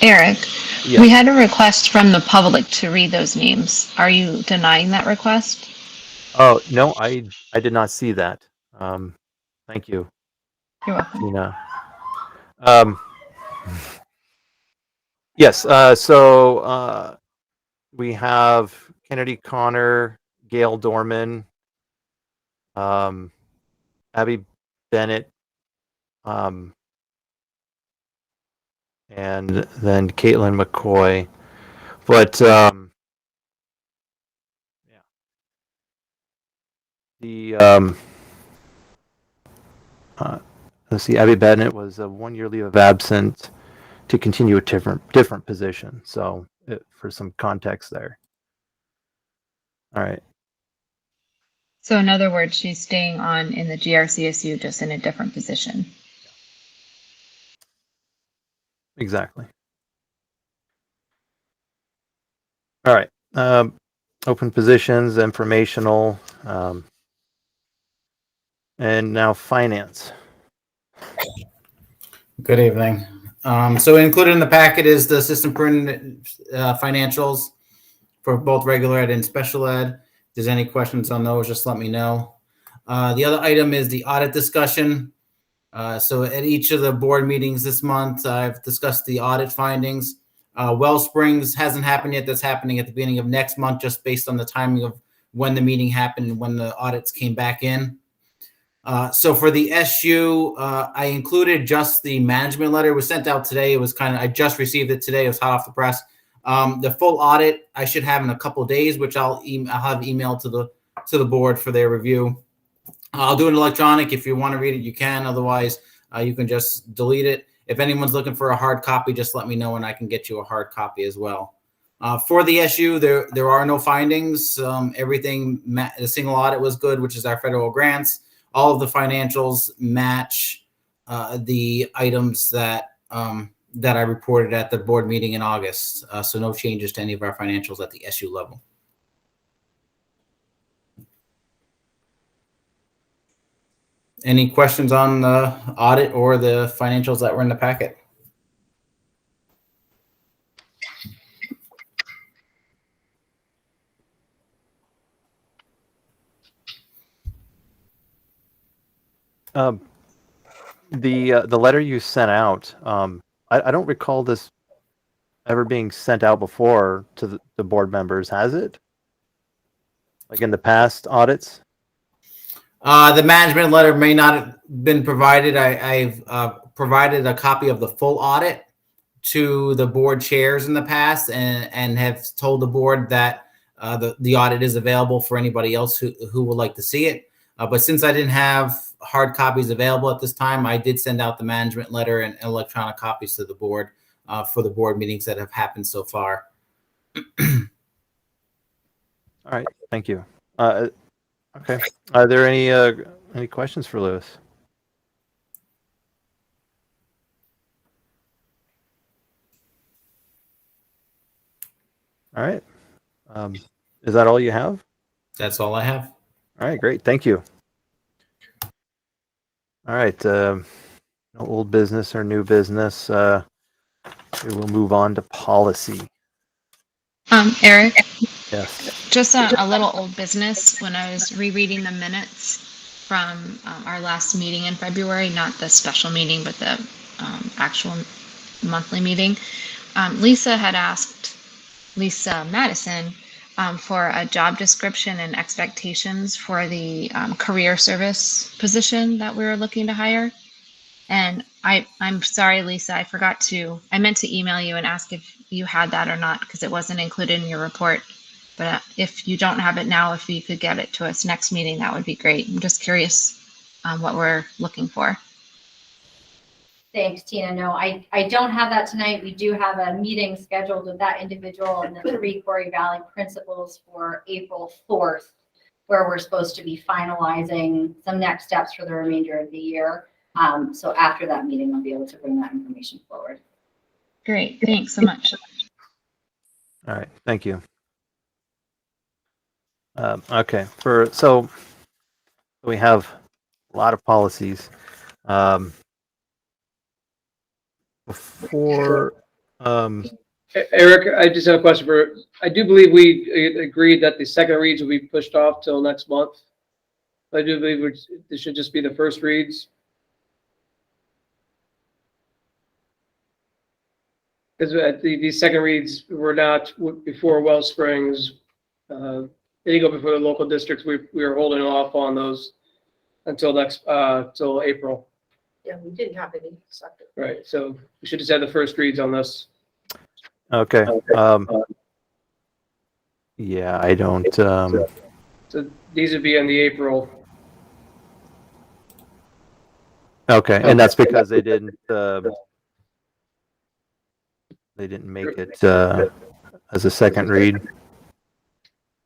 Eric, Yes. we had a request from the public to read those names. Are you denying that request? Oh, no, I did not see that. Thank you, You're welcome. Tina. Yes, so we have Kennedy Connor, Gail Dorman, Abby Bennett, and then Caitlin McCoy. But yeah, the let's see, Abby Bennett was a 1-year leave of absence to continue a different position. So for some context there. All right. So in other words, she's staying on in the GRCSU, just in a different position. Exactly. All right. Open positions, informational, and now finance. Good evening. So included in the packet is the assistant financials for both regular ed and special ed. If there's any questions on those, just let me know. The other item is the audit discussion. So at each of the board meetings this month, I've discussed the audit findings. Wellsprings hasn't happened yet. That's happening at the beginning of next month, just based on the timing of when the meeting happened and when the audits came back in. So for the SU, I included just the management letter. It was sent out today. It was I just received it today. It was hot off the press. The full audit I should have in a couple of days, which I'll have emailed to the board for their review. I'll do it electronic. If you want to read it, you can. Otherwise, you can just delete it. If anyone's looking for a hard copy, just let me know and I can get you a hard copy as well. For the SU, there are no findings. Everything, the single audit was good, which is our federal grants. All of the financials match the items that I reported at the board meeting in August. So no changes to any of our financials at the SU level. Any questions on the audit or the financials that were in the packet? The letter you sent out, I don't recall this ever being sent out before to the board members, has it? Like in the past audits? The management letter may not have been provided. I've provided a copy of the full audit to the board chairs in the past and have told the board that the audit is available for anybody else who would like to see it. But since I didn't have hard copies available at this time, I did send out the management letter and electronic copies to the board for the board meetings that have happened so far. All right, thank you. Okay, are there any questions for Lewis? All right, is that all you have? That's all I have. All right, great, thank you. All right, no old business or new business. We will move on to policy. Eric, Yes. just a little old business. When I was rereading the minutes from our last meeting in February, not the special meeting, but the actual monthly meeting, Lisa had asked Lisa Madison for a job description and expectations for the career service position that we were looking to hire. And I'm sorry, Lisa, I meant to email you and ask if you had that or not, because it wasn't included in your report. But if you don't have it now, if you could get it to us next meeting, that would be great. I'm just curious what we're looking for. Thanks, Tina. No, I don't have that tonight. We do have a meeting scheduled with that individual and the 3 Quarry Valley principals for April 4th, where we're supposed to be finalizing some next steps for the remainder of the year. So after that meeting, I'll be able to bring that information forward. Great. Thanks so much. All right, thank you. Okay, so we have a lot of policies. Before Eric, I just have a question I do believe we agreed that the second reads will be pushed off till next month. I do believe this should just be the first reads. Because these second reads were not before Wellsprings. They didn't go before the local districts. We were holding off on those until till April. Yeah, we didn't have any second. Right, so we should just have the first reads on this. okay. Yeah, I don't. So these would be in the April. Okay, and that's because they didn't make it as a second read.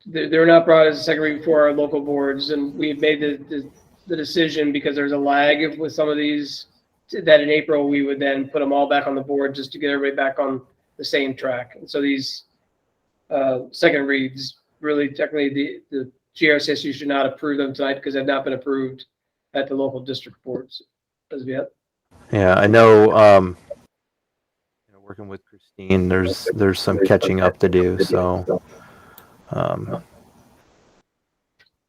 They're not brought as a second read before our local boards, and we've made the decision because there's a lag with some of these, that in April we would then put them all back on the board just to get everybody back on the same track. And so these second reads, really technically the GRCSU should not approve them tonight because they've not been approved at the local district boards as of yet. Yeah, I know. Working with Christine, there's some catching up to do. So,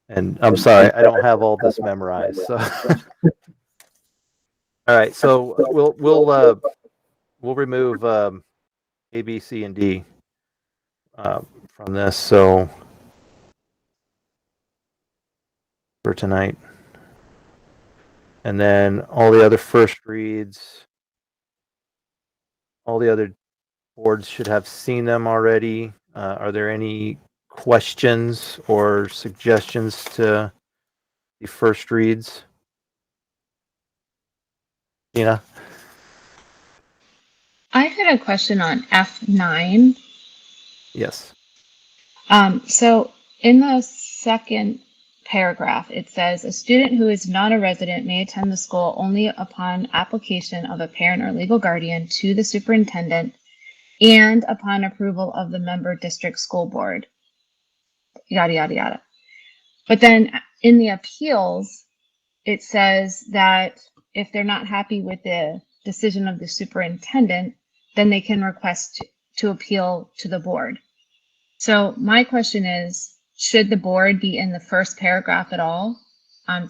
and I'm sorry, I don't have all this memorized. So, all right, so we'll remove A, B, C, and D from this. So for tonight, and then all the other first reads, all the other boards should have seen them already. Are there any questions or suggestions to the first reads? Tina? I had a question on F9. Yes. So in the second paragraph, it says a student who is not a resident may attend the school only upon application of a parent or legal guardian to the superintendent and upon approval of the member district school board, yada, yada, yada. But then in the appeals, it says that if they're not happy with the decision of the superintendent, then they can request to appeal to the board. So my question is, should the board be in the first paragraph at all?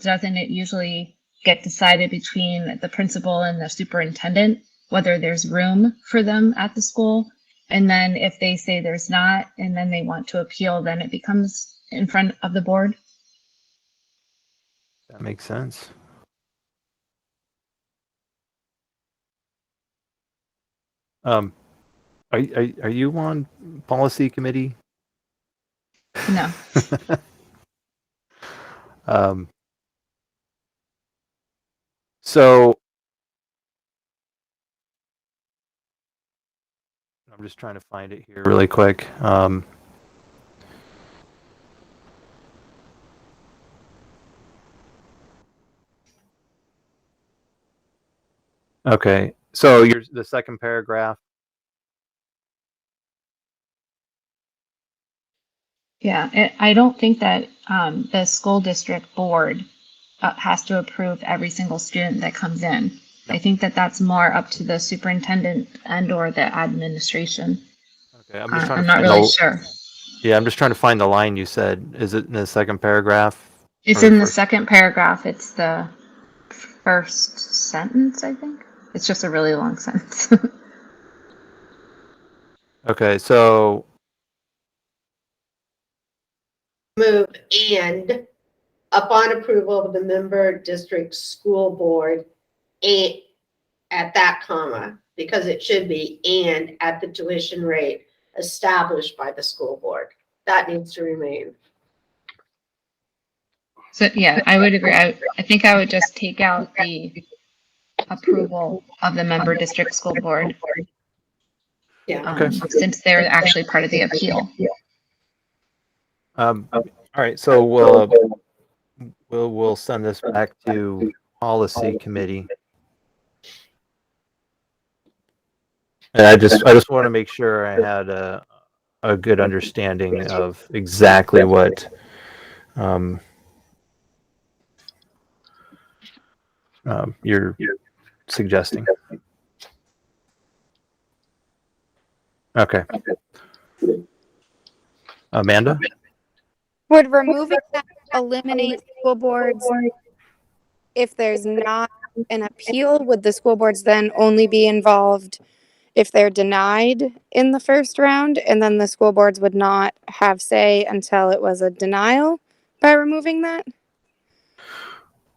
Doesn't it usually get decided between the principal and the superintendent, whether there's room for them at the school? And then if they say there's not, and then they want to appeal, then it becomes in front of the board? That makes sense. Are you on policy committee? No. So I'm just trying to find it here really quick. Okay, so the second paragraph. Yeah, I don't think that the school district board has to approve every single student that comes in. I think that that's more up to the superintendent and or the administration. Okay, I'm just trying I'm to not find really sure. Yeah, I'm just trying to find the line you said. Is it in the second paragraph? It's in the second paragraph. It's the first sentence, I think. It's just a really long sentence. Okay, so Move and upon approval of the member district school board and at that comma, because it should be and at the tuition rate established by the school board. That needs to remain. So yeah, I would agree. I think I would just take out the approval of the member district school board. Yeah. Since they're actually part of the appeal. all right, so we'll send this back to policy committee. And I just want to make sure I had a good understanding of exactly what you're suggesting. Okay. Amanda? Would removing that eliminate school boards if there's not an appeal? Would the school boards then only be involved if they're denied in the first round, and then the school boards would not have say until it was a denial by removing that?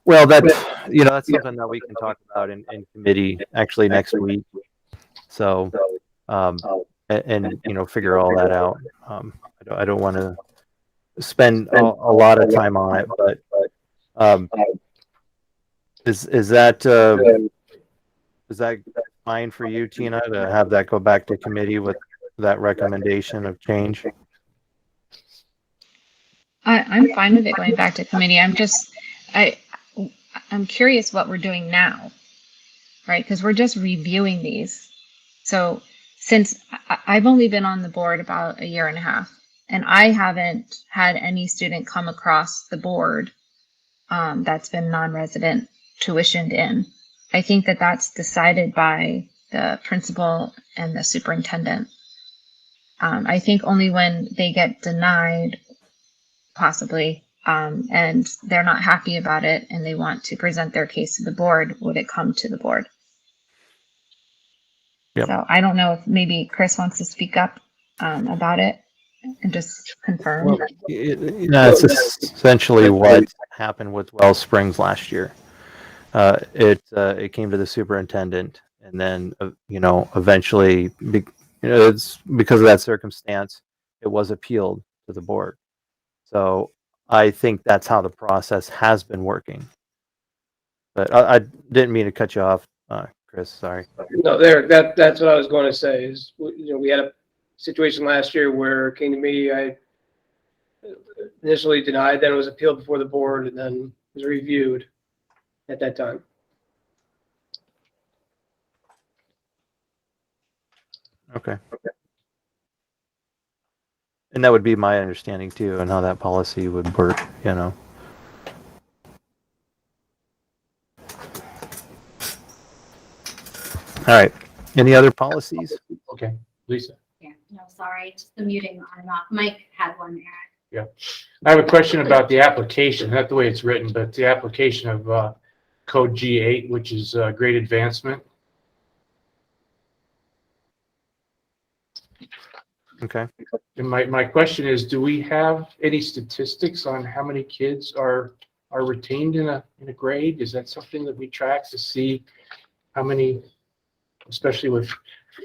Well, that's something that we can talk about in committee actually next week. So, and figure all that out. I don't want to spend a lot of time on it, but Is that fine for you, Tina, to have that go back to committee with that recommendation of change? I'm fine with it going back to committee. I'm curious what we're doing now, right? Because we're just reviewing these. So since I've only been on the board about a year and a half, and I haven't had any student come across the board that's been non-resident tuitioned in. I think that that's decided by the principal and the superintendent. I think only when they get denied, possibly, and they're not happy about it and they want to present their case to the board, would it come to the board? Yep. So I don't know if maybe Chris wants to speak up about it and just confirm. Well, that's essentially what happened with Wells Springs last year. It came to the superintendent, and then eventually, it's because of that circumstance, it was appealed to the board. So I think that's how the process has been working. But I didn't mean to cut you off, Chris. Sorry. No, that's what I was going to say is, we had a situation last year where it came to me, I initially denied, then it was appealed before the board, and then was reviewed at that time. Okay. And that would be my understanding too, and how that policy would work, All right. Any other policies? Okay, Lisa. Yeah, no, sorry, just the muting on and off. Mike had one there. I have a question about the application, not the way it's written, but the application of code G8, which is grade advancement. Okay. And my question is, do we have any statistics on how many kids are retained in a grade? Is that something that we track to see how many, especially with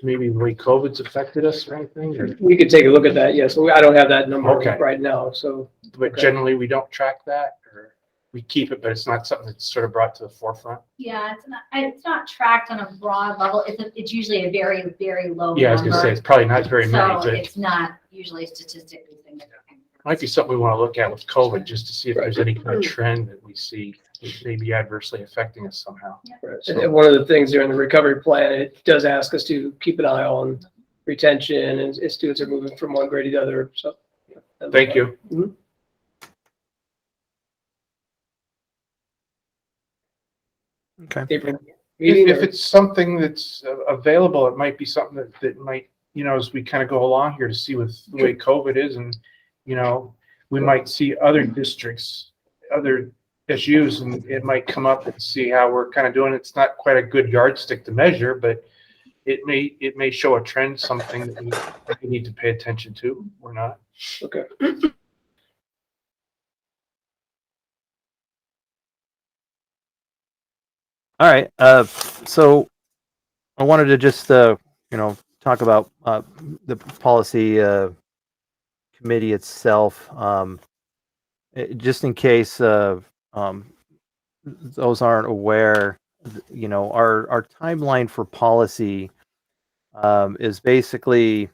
maybe the way COVID's affected us or anything? Or? We could take a look at that, yes. I don't have that number Okay. right now, so. But generally we don't track that, or we keep it, but it's not something that's sort of brought to the forefront. Yeah, it's not tracked on a broad level. It's usually a very, very low Yeah, I was gonna say, it's probably not very many, So but it's not usually statistically significant. might be something we want to look at with COVID, just to see if there's any kind of trend that we see that may be adversely affecting us somehow. And one of the things during the recovery plan, it does ask us to keep an eye on retention and if students are moving from one grade to the other, so. Thank you. Mhm. Okay. April meeting, If or- it's something that's available, it might be something that might, as we kind of go along here to see with the way COVID is, and, we might see other districts, other SUs, and it might come up and see how we're kind of doing. It's not quite a good yardstick to measure, but it may show a trend, something that we need to pay attention to or not. Okay. All right. So I wanted to just, talk about the policy committee itself, just in case those aren't aware. Our timeline for policy is basically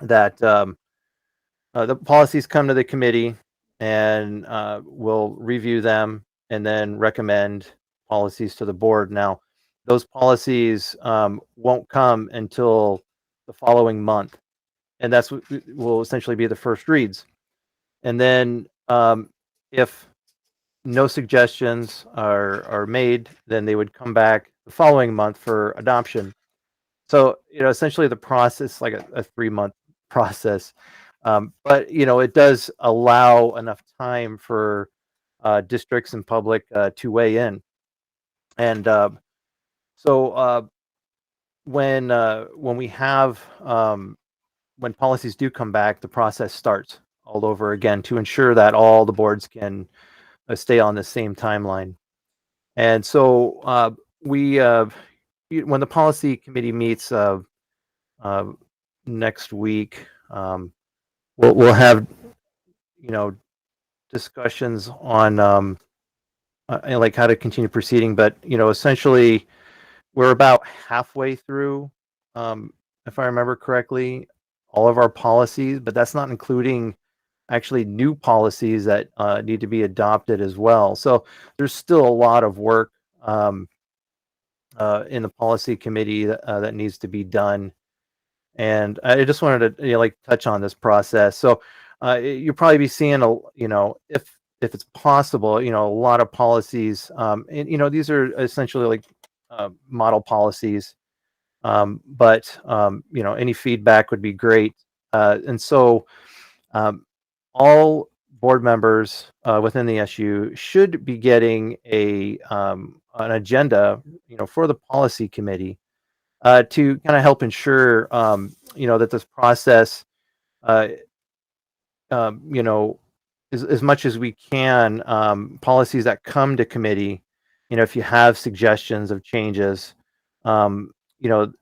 that the policies come to the committee, and we'll review them and then recommend policies to the board. Now, those policies won't come until the following month, and that's what will essentially be the first reads. And then if no suggestions are made, then they would come back the following month for adoption. So, essentially the process, like a 3-month process. But, it does allow enough time for districts and public to weigh in. And so when we have, when policies do come back, the process starts all over again to ensure that all the boards can stay on the same timeline. And so when the policy committee meets next week, we'll have discussions on like how to continue proceeding, but, essentially, we're about halfway through, if I remember correctly, all of our policies, but that's not including actually new policies that need to be adopted as well. So there's still a lot of work in the policy committee that needs to be done. And I just wanted to like touch on this process. So you'll probably be seeing if it's possible, a lot of policies, and these are essentially like model policies. But any feedback would be great. And so all board members within the SU should be getting an agenda, for the policy committee to kind of help ensure, that this process, uh, as much as we can, policies that come to committee, if you have suggestions of changes, um, you know,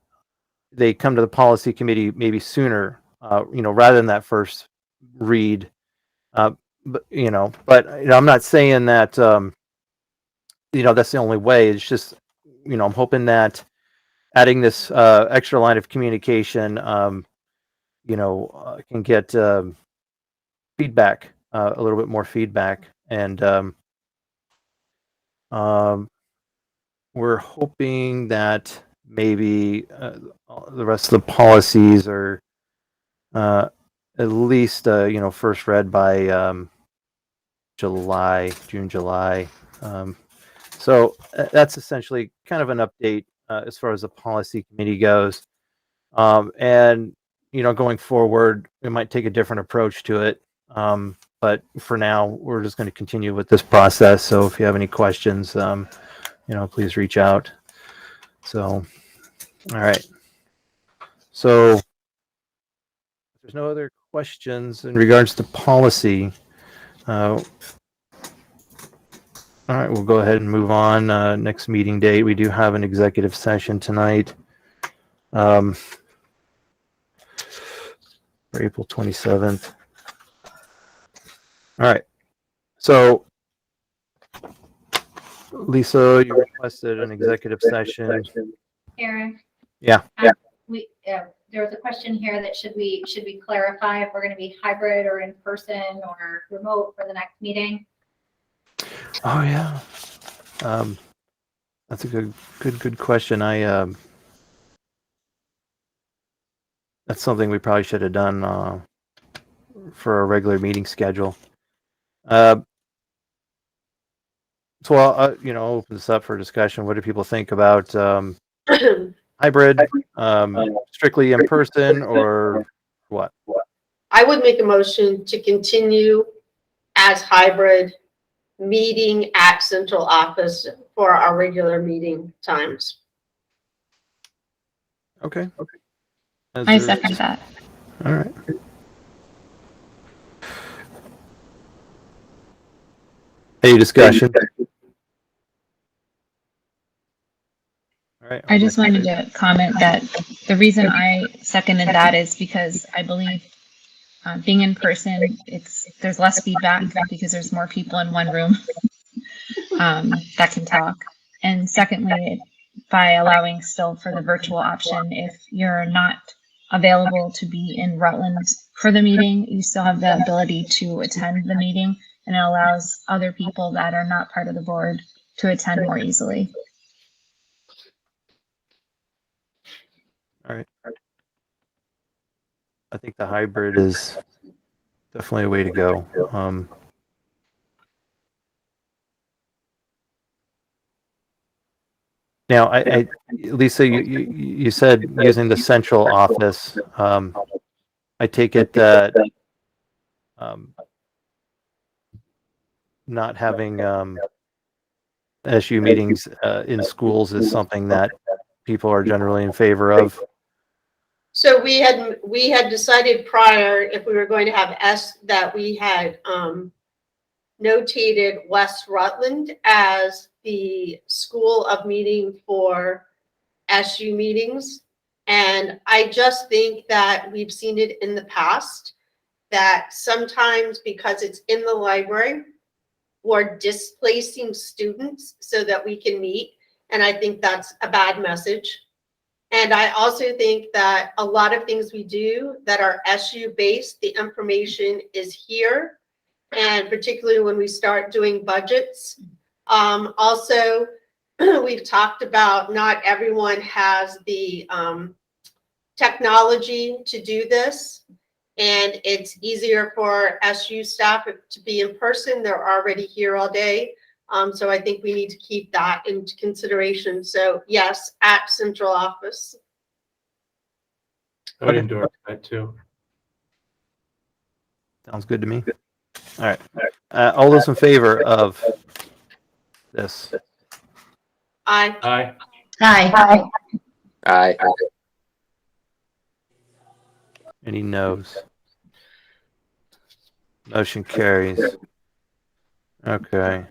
they come to the policy committee maybe sooner, rather than that first read. But I'm not saying that, that's the only way. It's just, I'm hoping that adding this extra line of communication, can get feedback, a little bit more feedback. And we're hoping that maybe the rest of the policies are at least, first read by June, July. So that's essentially kind of an update as far as the policy committee goes. And, going forward, we might take a different approach to it. But for now, we're just going to continue with this process. So if you have any questions, please reach out. So, all right. So if there's no other questions in regards to policy, all right, we'll go ahead and move on. Next meeting date, we do have an executive session tonight. For April 27th. All right. So, Lisa, you requested an executive session. Eric? Yeah. There was a question here that should we clarify if we're going to be hybrid or in person or remote for the next meeting? Oh yeah. That's a good question. That's something we probably should have done for a regular meeting schedule. So I'll open this up for discussion. What do people think about hybrid, strictly in person, or what? I would make a motion to continue as hybrid, meeting at central office for our regular meeting times. Okay. I second that. All right. Any discussion? All right. I just wanted to comment that the reason I seconded that is because I believe being in person, there's less feedback because there's more people in one room that can talk. And secondly, by allowing still for the virtual option, if you're not available to be in Rutland for the meeting, you still have the ability to attend the meeting, and it allows other people that are not part of the board to attend more easily. All right. I think the hybrid is definitely a way to go. Now, Lisa, you said using the central office. I take it that not having SU meetings in schools is something that people are generally in favor of. So we had decided prior, if we were going to have that we had notated West Rutland as the school of meeting for SU meetings. And I just think that we've seen it in the past that sometimes because it's in the library, who are displacing students so that we can meet. And I think that's a bad message. And I also think that a lot of things we do that are SU based, the information is here. And particularly when we start doing budgets. Also, we've talked about not everyone has the technology to do this. And it's easier for SU staff to be in person. They're already here all day. So I think we need to keep that into consideration. So yes, at central office. I would endorse that too. Sounds good to me. All right. All those in favor of this? Aye. Aye. Hi. Aye. Any noes? Motion carries. Okay.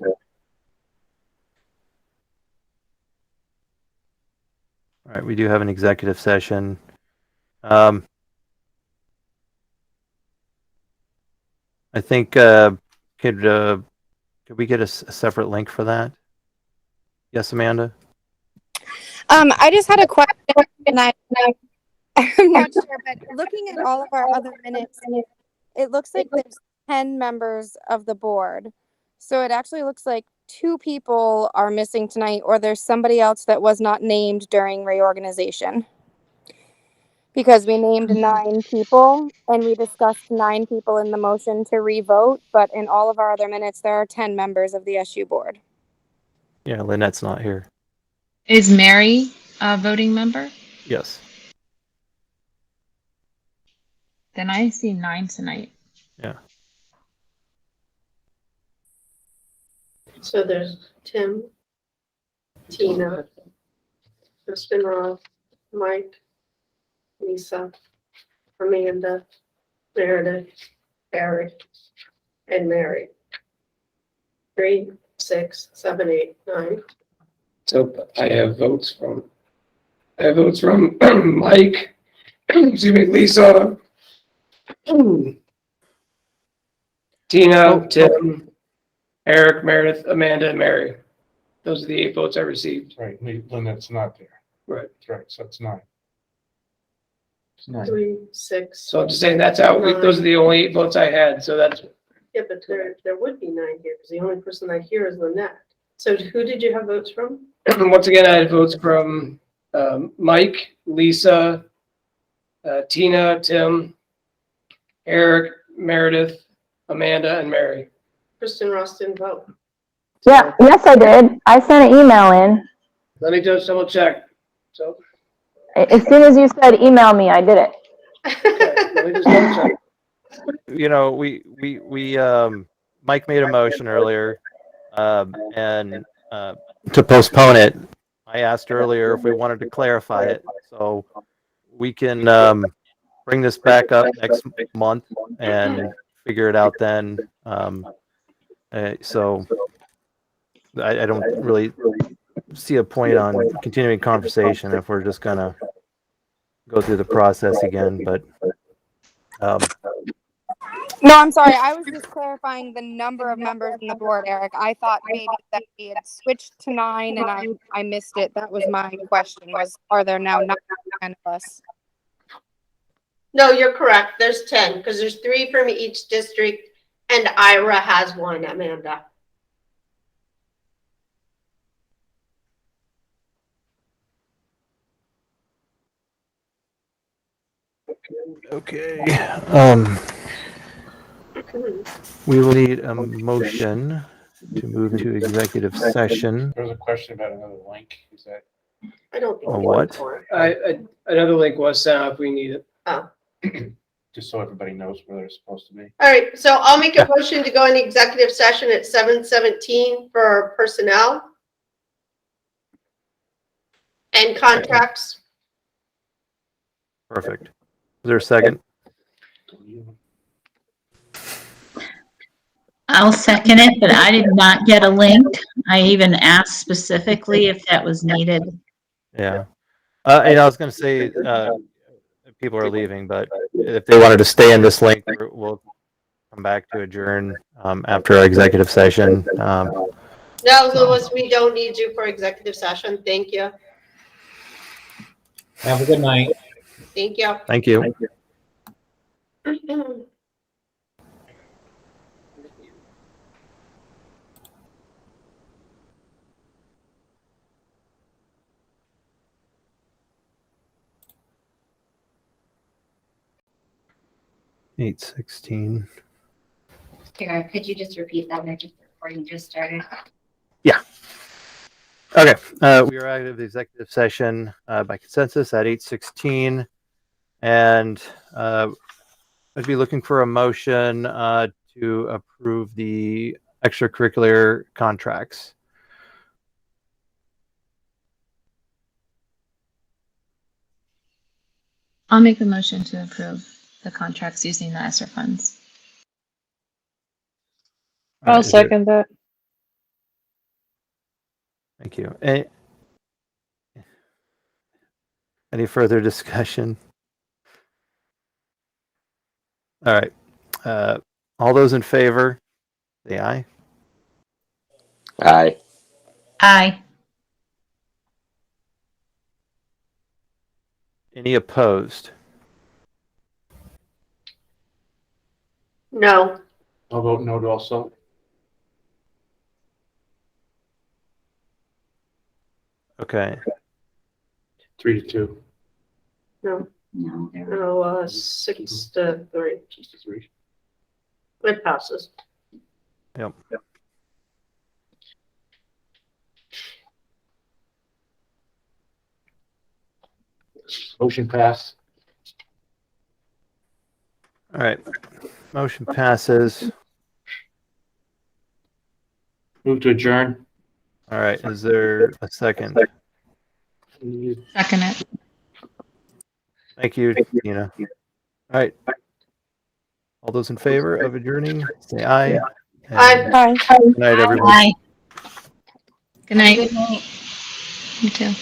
All right, we do have an executive session. I think, could we get a separate link for that? Yes, Amanda? I just had a question, and I'm not sure, but looking at all of our other minutes, it looks like there's 10 members of the board. So it actually looks like 2 people are missing tonight, or there's somebody else that was not named during reorganization. Because we named 9 people, and we discussed 9 people in the motion to revote, but in all of our other minutes, there are 10 members of the SU board. Yeah, Lynette's not here. Is Mary a voting member? Yes. Then I see 9 tonight. Yeah. So there's Tim, Tina, Kristen Roth, Mike, Lisa, Amanda, Meredith, Eric, and Mary. 3, 6, 7, 8, 9. So I have votes from Mike, excuse me, Lisa, Tina, Tim, Eric, Meredith, Amanda, and Mary. Those are the 8 votes I received. Right, Lynette's not there. Right. That's right, so it's 9. It's 9. 3, 6. So I'm just saying those are the only 8 votes I had. So that's, Yeah, but there would be 9 here because the only person I hear is Lynette. So who did you have votes from? once again, I had votes from Mike, Lisa, Tina, Tim, Eric, Meredith, Amanda, and Mary. Kristen Ross didn't vote. Yeah, yes, I did. I sent an email in. Let me just double check. So, As soon as you said email me, I did it. okay, let me just double check. You know, Mike made a motion earlier, and to postpone it. I asked earlier if we wanted to clarify it, so we can bring this back up next month and figure it out then. So I don't really see a point on continuing conversation if we're just gonna go through the process again, but No, I'm sorry. I was just clarifying the number of members in the board, Eric. I thought maybe that we had switched to 9 and I missed it. That was my question, are there now 9 of us? No, you're correct. There's 10 because there's 3 from each district and Ira has 1, Amanda. okay. We will need a motion to move to executive session. There was a question about another link. Is that? I don't think. A what? Another link was sent out if we need it. Just so everybody knows where they're supposed to be. All right, so I'll make a motion to go into executive session at 7:17 for personnel and contracts. Perfect. Is there a second? I'll second it, but I did not get a link. I even asked specifically if that was needed. Yeah. And I was going to say, people are leaving, but if they wanted to stay in this link, we'll come back to adjourn after our executive session. No, Louis, we don't need you for executive session. Thank you. Have a good night. Thank you. Thank you. Eight 16. Kara, could you just repeat that before you just started? Yeah. Okay. We are out of the executive session by consensus at 8:16, and I'd be looking for a motion to approve the extracurricular contracts. I'll make a motion to approve the contracts using the ESSER funds. All I'll right, is there- second that. Thank you. Any further discussion? All right. All those in favor, say aye. Aye. Aye. Any opposed? No. I'll vote no also. Okay. 3-2. No. No, there were. No, 6-3. Just a 3. It passes. Yep. Motion passed. All right. Motion passes. Move to adjourn. All right. Is there a second? Second it. Thank you, Tina. All right. All those in favor of adjourning, say aye. Aye. Hi. Good night, everyone. Aye. Good night. Good night. You too.